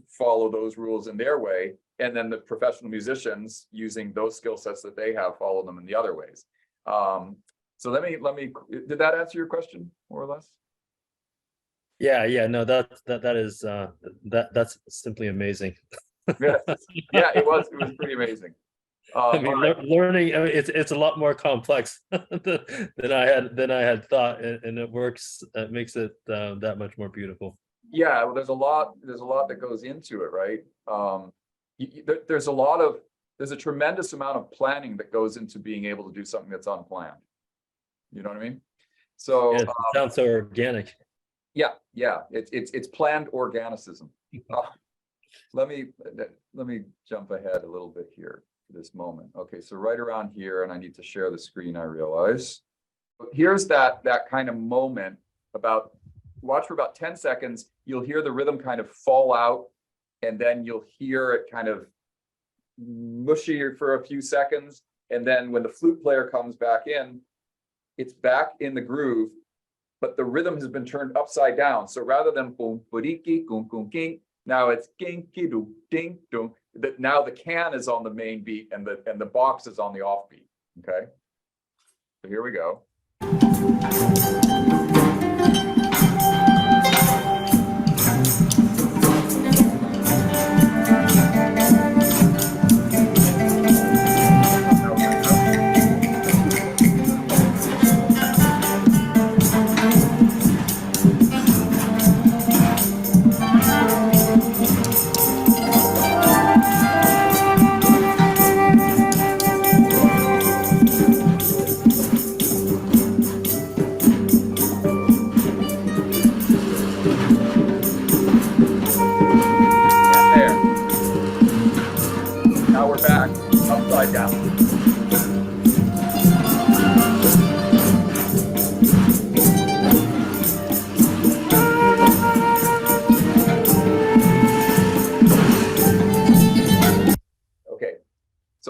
follow those rules in their way. And then the professional musicians, using those skill sets that they have, follow them in the other ways. So let me, did that answer your question more or less? Yeah, no, that's simply amazing. Yeah, it was pretty amazing. I mean, learning, it's a lot more complex than I had thought, and it works. It makes it that much more beautiful. Yeah, well, there's a lot that goes into it, right? There's a tremendous amount of planning that goes into being able to do something that's unplanned. You know what I mean? So it sounds so organic. Yeah, it's planned organicism. Let me jump ahead a little bit here for this moment. Okay, so right around here, and I need to share the screen, I realize. Here's that kind of moment. Watch for about 10 seconds. You'll hear the rhythm kind of fall out, and then you'll hear it kind of mushy for a few seconds. And then when the flute player comes back in, it's back in the groove, but the rhythm has been turned upside down. So rather than boom, budiki, gung, gung, king, now it's king, kidu, ding, dung. Now the can is on the main beat and the box is on the off beat. Okay. So here we go.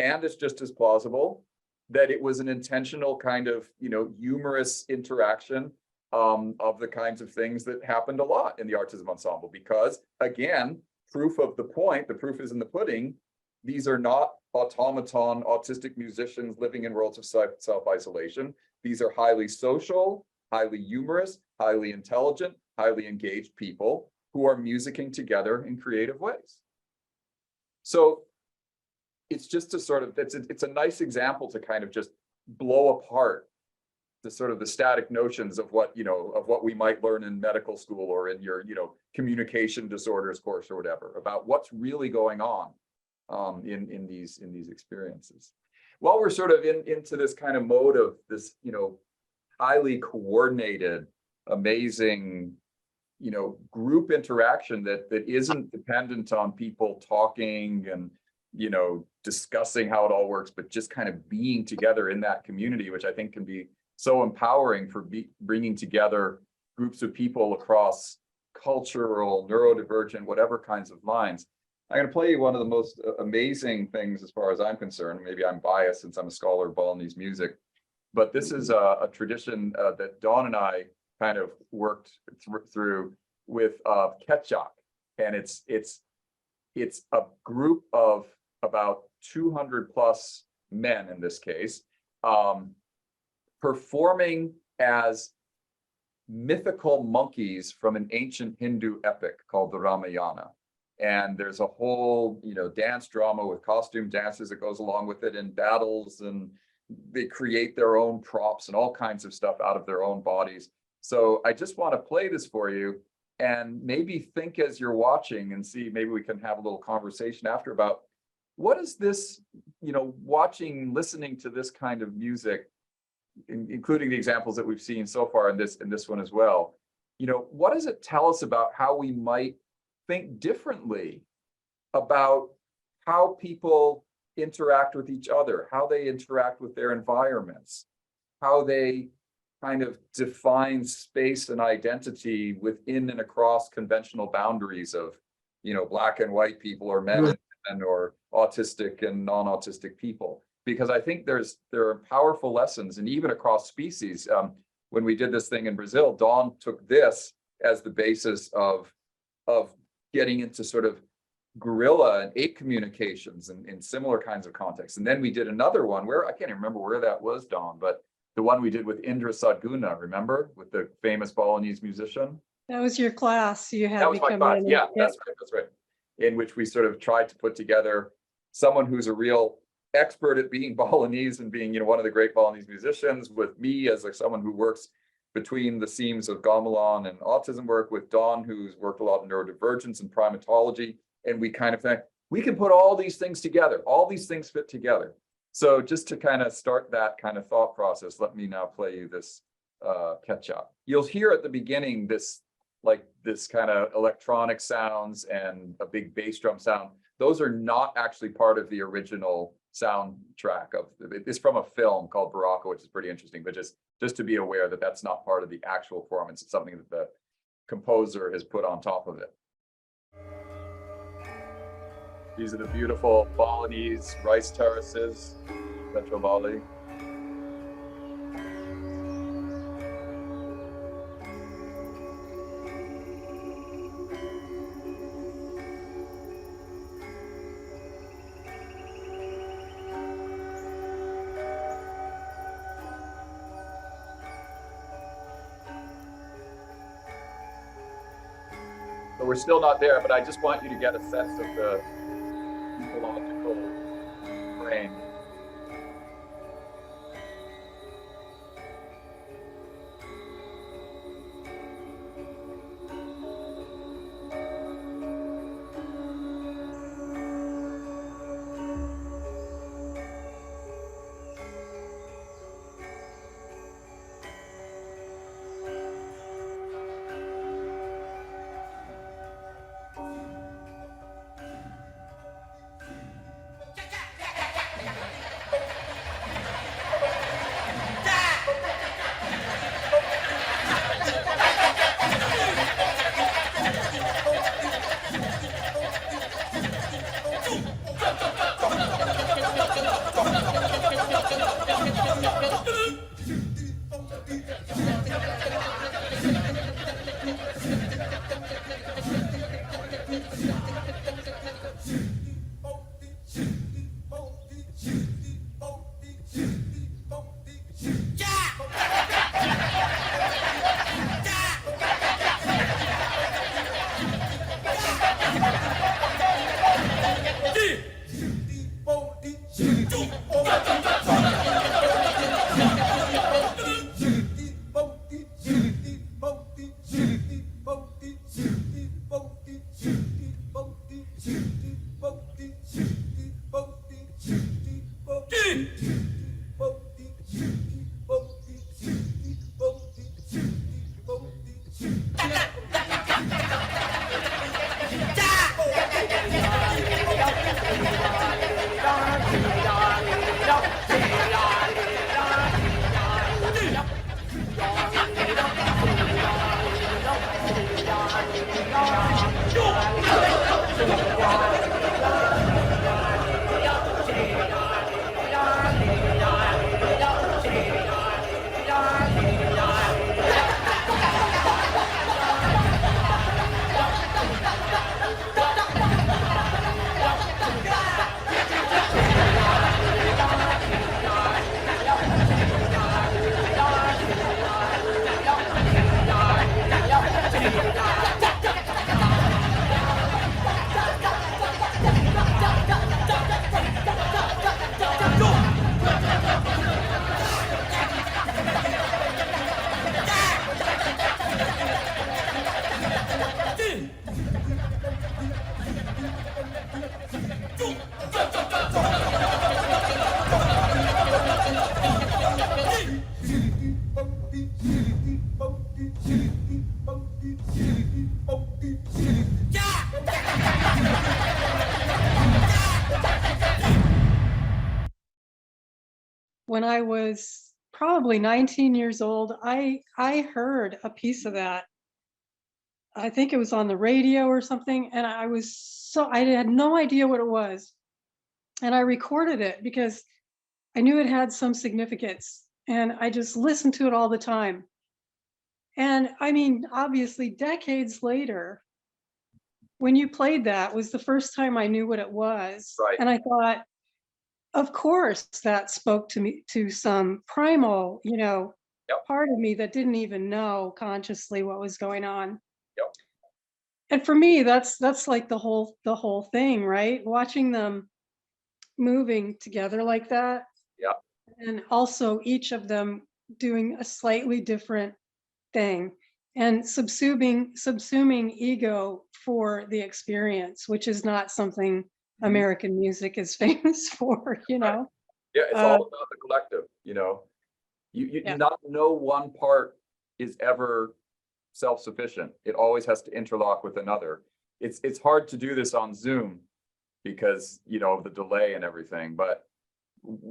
And it's just as plausible that it was an intentional kind of, humorous interaction of the kinds of things that happened a lot in the Artism Ensemble. Because again, proof of the point, the proof is in the pudding. These are not automaton autistic musicians living in worlds of self-isolation. These are highly social, highly humorous, highly intelligent, highly engaged people who are musicking together in creative ways. So it's just a sort of, it's a nice example to kind of just blow apart the sort of the static notions of what, of what we might learn in medical school or in your, communication disorders course or whatever, about what's really going on in these experiences. While we're sort of into this kind of mode of this, highly coordinated, amazing, group interaction that isn't dependent on people talking and, discussing how it all works, but just kind of being together in that community, which I think can be so empowering for bringing together groups of people across cultural, neurodivergent, whatever kinds of lines. I'm going to play you one of the most amazing things as far as I'm concerned. Maybe I'm biased since I'm a scholar of Balinese music, but this is a tradition that Dawn and I kind of worked through with Kecak, and it's a group of about 200 plus men in this case, performing as mythical monkeys from an ancient Hindu epic called the Ramayana. And there's a whole, dance drama with costume dances that goes along with it, and battles, and they create their own props and all kinds of stuff out of their own bodies. So I just want to play this for you, and maybe think as you're watching and see, maybe we can have a little conversation after about what is this, watching, listening to this kind of music, including the examples that we've seen so far in this one as well. What does it tell us about how we might think differently about how people interact with each other, how they interact with their environments, how they kind of define space and identity within and across conventional boundaries of, black and white people, or men and women, or autistic and non-autistic people. Because I think there are powerful lessons, and even across species. When we did this thing in Brazil, Dawn took this as the basis of getting into sort of gorilla and ape communications and in similar kinds of contexts. And then we did another one where I can't even remember where that was, Dawn, but the one we did with Indra Sadguna, remember, with the famous Balinese musician? That was your class. You had That was me my come class. in. Yeah, that's right. In which we sort of tried to put together someone who's a real expert at being Balinese and being, one of the great Balinese musicians, with me as like someone who works between the seams of gamelan and autism work, with Dawn, who's worked a lot in neurodivergence and primatology. And we kind of think we can put all these things together. All these things fit together. So just to kind of start that kind of thought process, let me now play you this Kecak. You'll hear at the beginning this kind of electronic sounds and a big bass drum sound. Those are not actually part of the original soundtrack of it's from a film called Baraka, which is pretty interesting, but just to be aware that that's not part of the actual performance. It's something that the composer has put on top of it. These are the beautiful Balinese rice terraces, Central Bali. So we're still not there, but I just want you to get a sense of the ecological frame. when I was probably 19 years old, I heard a piece of that. I think it was on the radio or something, and I had no idea what it was. And I recorded it because I knew it had some significance, and I just listened to it all the time. And I mean, obviously, decades later, when you played that was the first time I knew what it was. Right. And I thought, of course, that spoke to me, to some primal, Yep. part of me that didn't even know consciously what was going on. Yep. And for me, that's like the whole thing, right? Watching them moving together like that. Yeah. And also each of them doing a slightly different thing and subsuming ego for the experience, which is not something American music is famous for, Right. Yeah, it's all about the collective, Yeah. not no one part is ever self-sufficient. It always has to interlock with another. It's hard to do this on Zoom because of the delay and everything, but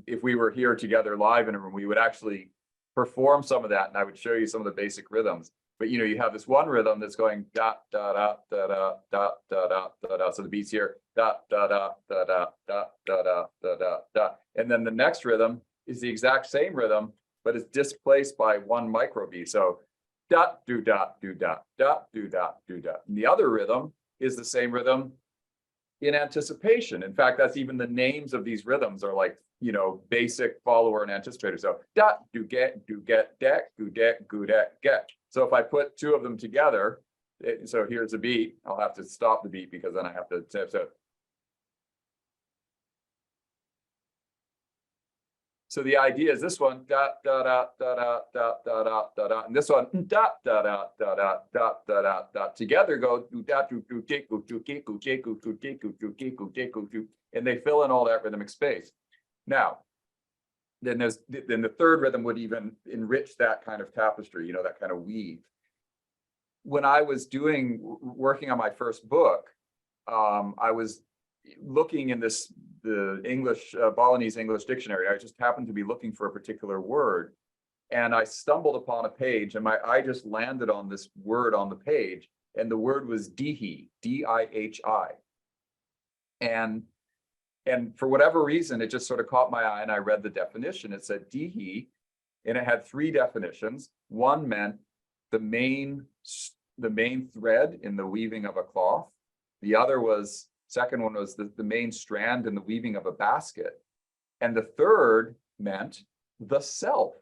if we were here together live in a room, we would actually perform some of that, and I would show you some of the basic rhythms. But you have this one rhythm that's going da da da da da da da da da da. So the beats here da da da da da da da da da da da, and then the next rhythm is the exact same rhythm, but it's displaced by one microbeat. So da do da do da da do da do da. And the other rhythm is the same rhythm in anticipation. In fact, that's even the names of these rhythms are like basic follower and anticipator. So da do get dek do dek goo dek get. So if I put two of them together, so here's a beat. I'll have to stop the beat because then I have to so the idea is this one da da da da da da da da da da, and this one da da da da da da da da da. Together go do da do do do do do do do do do do, and they fill in all that rhythmic space. Now, then the third rhythm would even enrich that kind of tapestry, that kind of weave. When I was working on my first book, I was looking in the English Balinese English dictionary. I just happened to be looking for a particular word, and I stumbled upon a page, and my eye just landed on this word on the page, and the word was dihi, D-I-H-I, and for whatever reason, it just sort of caught my eye, and I read the definition. It said dihi, and it had three definitions. One meant the main thread in the weaving of a cloth. The other second one was the main strand in the weaving of a basket. And the third meant the self.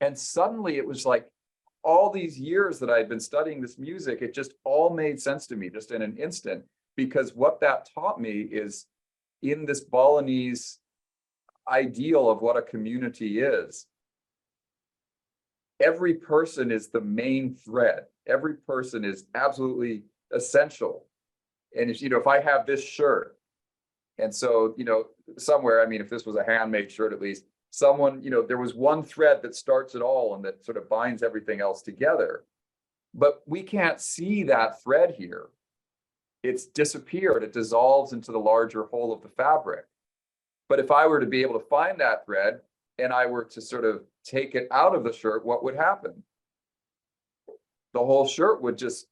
And suddenly it was like all these years that I had been studying this music, it just all made sense to me just in an instant, because what that taught me is in this Balinese ideal of what a community is, every person is the main thread. Every person is absolutely essential. And if I have this shirt, and so, somewhere, I mean, if this was a handmade shirt, at least someone, there was one thread that starts it all and that sort of binds everything else together. But we can't see that thread here. It's disappeared. It dissolves into the larger whole of the fabric. But if I were to be able to find that thread and I were to sort of take it out of the shirt, what would happen? The whole shirt would just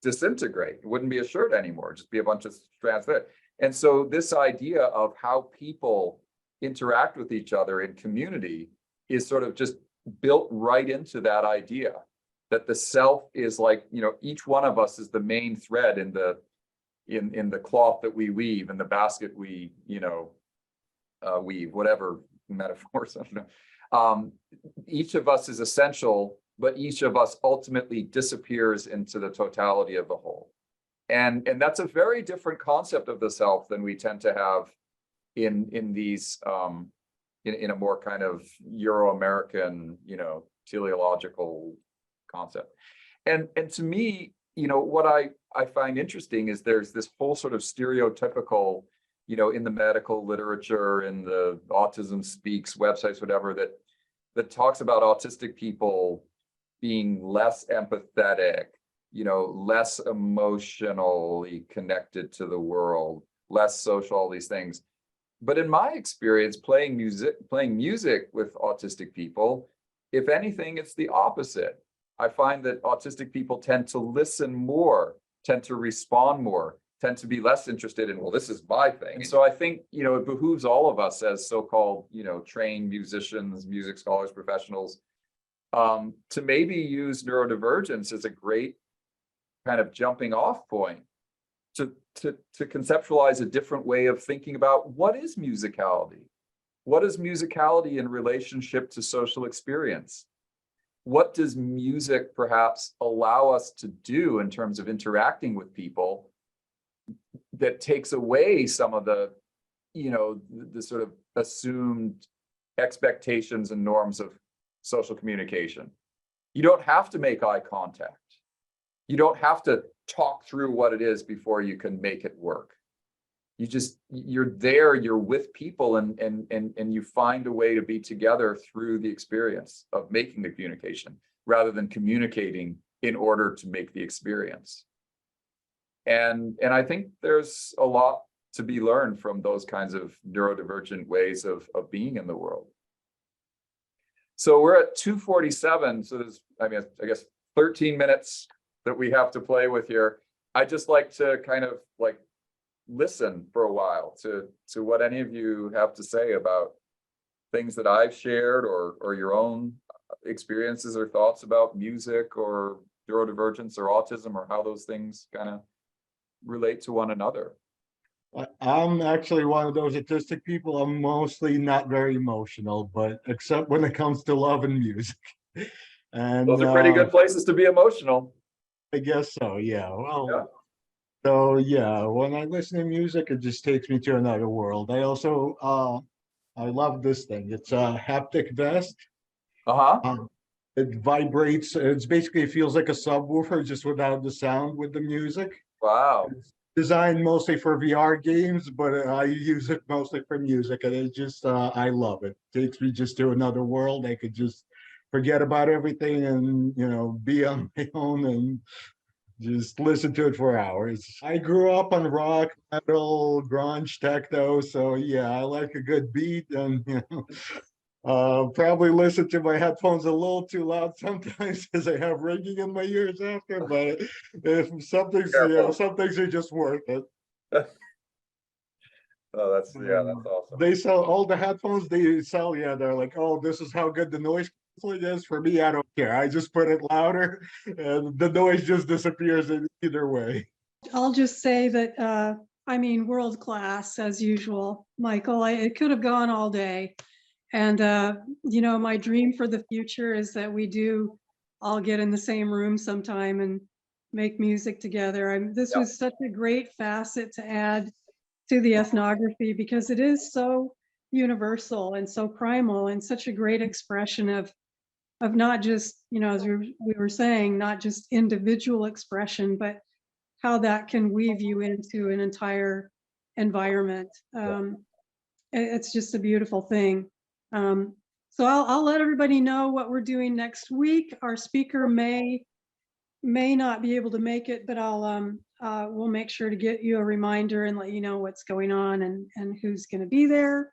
disintegrate. It wouldn't be a shirt anymore, just be a bunch of strands there. And so this idea of how people interact with each other in community is sort of just built right into that idea that the self is like, each one of us is the main thread in the cloth that we weave, in the basket we, weave, whatever metaphors. I don't know. Each of us is essential, but each of us ultimately disappears into the totality of the whole. And that's a very different concept of the self than we tend to have in these in a more kind of Euro-American, teleological concept. And to me, what I find interesting is there's this whole sort of stereotypical, in the medical literature, in the Autism Speaks websites, whatever, that talks about autistic people being less empathetic, less emotionally connected to the world, less social, all these things. But in my experience, playing music with autistic people, if anything, it's the opposite. I find that autistic people tend to listen more, tend to respond more, tend to be less interested in, well, this is my thing. And so I think, it behooves all of us as so-called, trained musicians, music scholars, professionals, to maybe use neurodivergence as a great kind of jumping off point to conceptualize a different way of thinking about what is musicality? What is musicality in relationship to social experience? What does music perhaps allow us to do in terms of interacting with people that takes away some of the, the sort of assumed expectations and norms of social communication? You don't have to make eye contact. You don't have to talk through what it is before you can make it work. You're there, you're with people, and you find a way to be together through the experience of making the communication rather than communicating in order to make the experience. And I think there's a lot to be learned from those kinds of neurodivergent ways of being in the world. So we're at 2:47, so there's, I guess 13 minutes that we have to play with here. I'd just like to kind of listen for a while to what any of you have to say about things that I've shared or your own experiences or thoughts about music or neurodivergence or autism, or how those things kind of relate to one another. I'm actually one of those autistic people. I'm mostly not very emotional, but except when it comes to love and music. And Those are pretty good places to be emotional. I guess so, yeah. Well, Yeah. so yeah, when I listen to music, it just takes me to another world. I also I love this thing. It's a haptic vest. It vibrates. It feels like a subwoofer, just without the sound with the music. Wow. It's designed mostly for VR games, but I use it mostly for music, and it just I love it. It takes me just to another world. I could just forget about everything and be on my own and just listen to it for hours. I grew up on rock, metal, grunge, techno, so yeah, I like a good beat, and probably listen to my headphones a little too loud sometimes because I have ringing in my ears after. But if something's, some things are just worth it. Oh, that's awesome. They sell all the headphones they sell. Yeah, they're like, oh, this is how good the noise canceling is. For me, I don't care. I just put it louder, and the noise just disappears in either way. I'll just say that, world class as usual, Michael. It could have gone all day. And, my dream for the future is that we do all get in the same room sometime and make music together. This was such a great facet to add to the ethnography, because it is so universal and so primal and such a great expression of not just, as we were saying, not just individual expression, but how that can weave you into an entire environment. It's just a beautiful thing. So I'll let everybody know what we're doing next week. Our speaker may not be able to make it, but we'll make sure to get you a reminder and let you know what's going on and who's going to be there.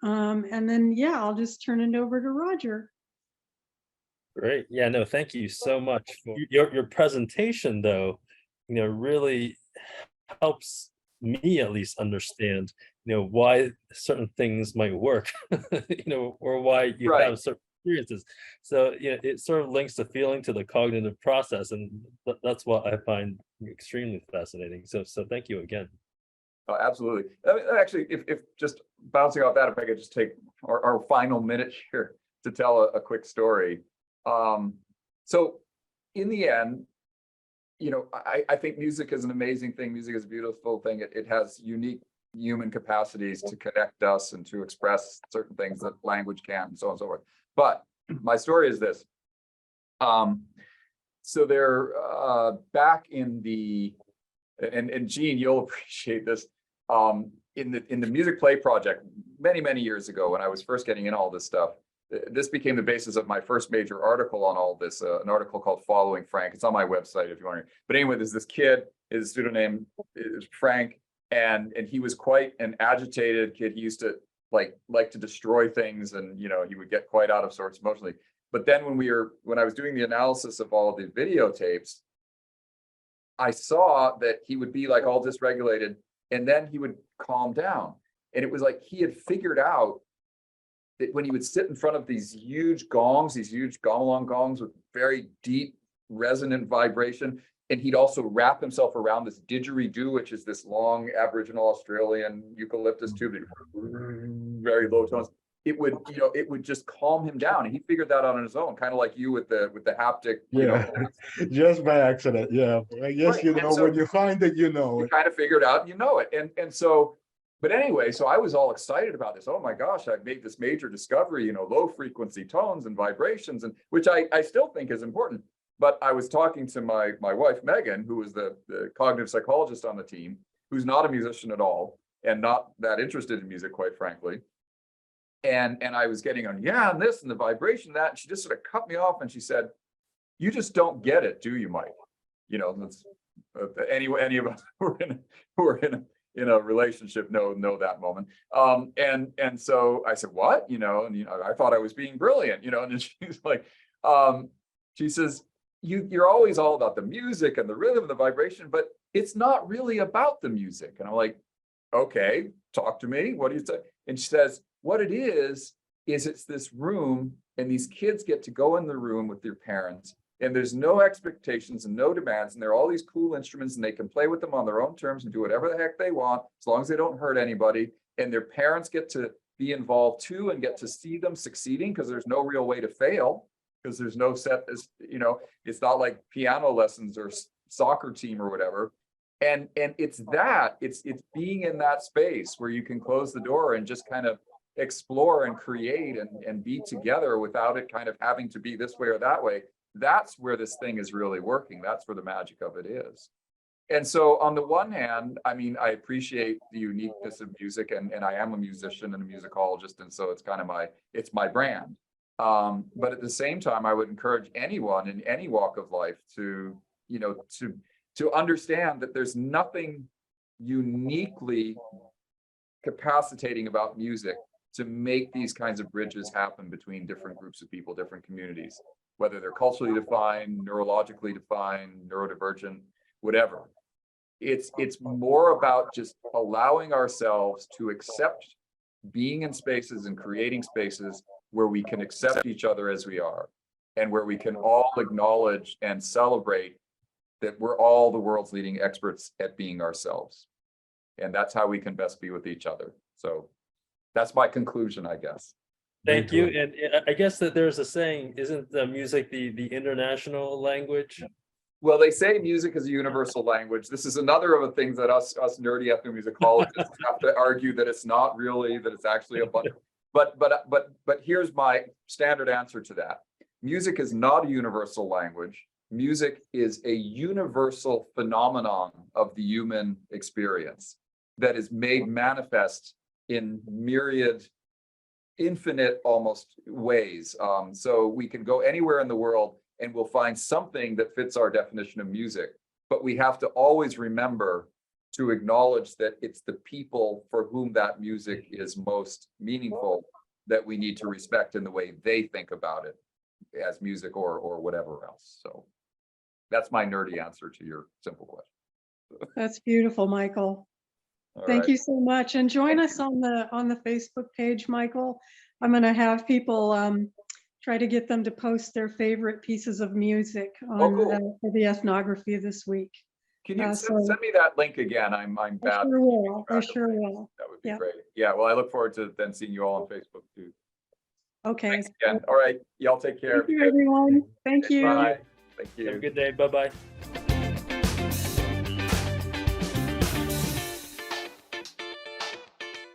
And then, I'll just turn it over to Roger. Great. Yeah, no, thank you so much for your presentation, though, really helps me at least understand, why certain things might work, or why you have certain experiences. So, it sort of links the feeling to the cognitive process, and that's what I find extremely fascinating. So thank you again. Oh, absolutely. Actually, if just bouncing off that, if I could just take our final minute here to tell a quick story. So in the end, I think music is an amazing thing. Music is a beautiful thing. It has unique human capacities to connect us and to express certain things that language can, and so on and so forth. But my story is this. So they're back in the, and Gene, you'll appreciate this, in the music play project many years ago, when I was first getting in all this stuff. This became the basis of my first major article on all this, an article called Following Frank. It's on my website if you want to. But anyway, there's this kid, his pseudonym is Frank. And he was quite an agitated kid. He used to like to destroy things, and he would get quite out of sorts emotionally. But then when I was doing the analysis of all the videotapes, I saw that he would be like all dysregulated, and then he would calm down. And it was like he had figured out that when he would sit in front of these huge gongs, these huge gamelan gongs with very deep resonant vibration, and he'd also wrap himself around this didgeridoo, which is this long Aboriginal Australian eucalyptus tube, very low tones. It would just calm him down, and he figured that out on his own, kind of like you with the haptic. Just by accident. Yeah, I guess right. When you find it, you kind of figured out, it, and so. But anyway, so I was all excited about this. Oh my gosh, I've made this major discovery, low frequency tones and vibrations, and which I still think is important. But I was talking to my wife, Megan, who was the cognitive psychologist on the team, who's not a musician at all and not that interested in music, quite frankly. And I was getting on, and this and the vibration, that, and she just sort of cut me off and she said, "You just don't get it, do you, Mike?" That's any of us who are in a relationship know that moment. And so I said, "What?" And I thought I was being brilliant, and then she's like, she says, you're always all about the music and the rhythm and the vibration, but it's not really about the music. And I'm like, "Okay, talk to me. What do you say?" And she says, "What it is it's this room, and these kids get to go in the room with their parents, and there's no expectations and no demands, and there are all these cool instruments, and they can play with them on their own terms and do whatever the heck they want, as long as they don't hurt anybody. And their parents get to be involved too and get to see them succeeding, because there's no real way to fail, because there's no set, it's not like piano lessons or soccer team or whatever." And it's being in that space where you can close the door and just kind of explore and create and be together without it kind of having to be this way or that way. That's where this thing is really working. That's where the magic of it is. And so on the one hand, I appreciate the uniqueness of music, and I am a musician and a musicologist, and so it's kind of it's my brand. But at the same time, I would encourage anyone in any walk of life to understand that there's nothing uniquely capacitating about music to make these kinds of bridges happen between different groups of people, different communities, whether they're culturally defined, neurologically defined, neurodivergent, whatever. It's more about just allowing ourselves to accept being in spaces and creating spaces where we can accept each other as we are, and where we can all acknowledge and celebrate that we're all the world's leading experts at being ourselves. And that's how we can best be with each other. So that's my conclusion, I guess. Thank you. And I guess that there's a saying, isn't the music the international language? Well, they say music is a universal language. This is another of the things that us nerdy ethnomusicologists have to argue, that it's not really, that it's actually a bunch. But here's my standard answer to that. Music is not a universal language. Music is a universal phenomenon of the human experience that is made manifest in myriad, infinite almost ways. So we can go anywhere in the world and we'll find something that fits our definition of music. But we have to always remember to acknowledge that it's the people for whom that music is most meaningful that we need to respect in the way they think about it as music or whatever else. So that's my nerdy answer to your simple question. That's beautiful, Michael. Thank you so much. And join us on the Facebook page, Michael. I'm going to have people try to get them to post their favorite pieces of music on for the ethnography this week. Can you send me that link again? I'm bad. I sure will. I sure will. That would be great. Yeah. Well, I look forward to then seeing you all on Facebook too. Okay. Thanks again. All right. Y'all take care. Thank you, everyone. Thank you. Bye. Thank you. Have a good day. Bye-bye.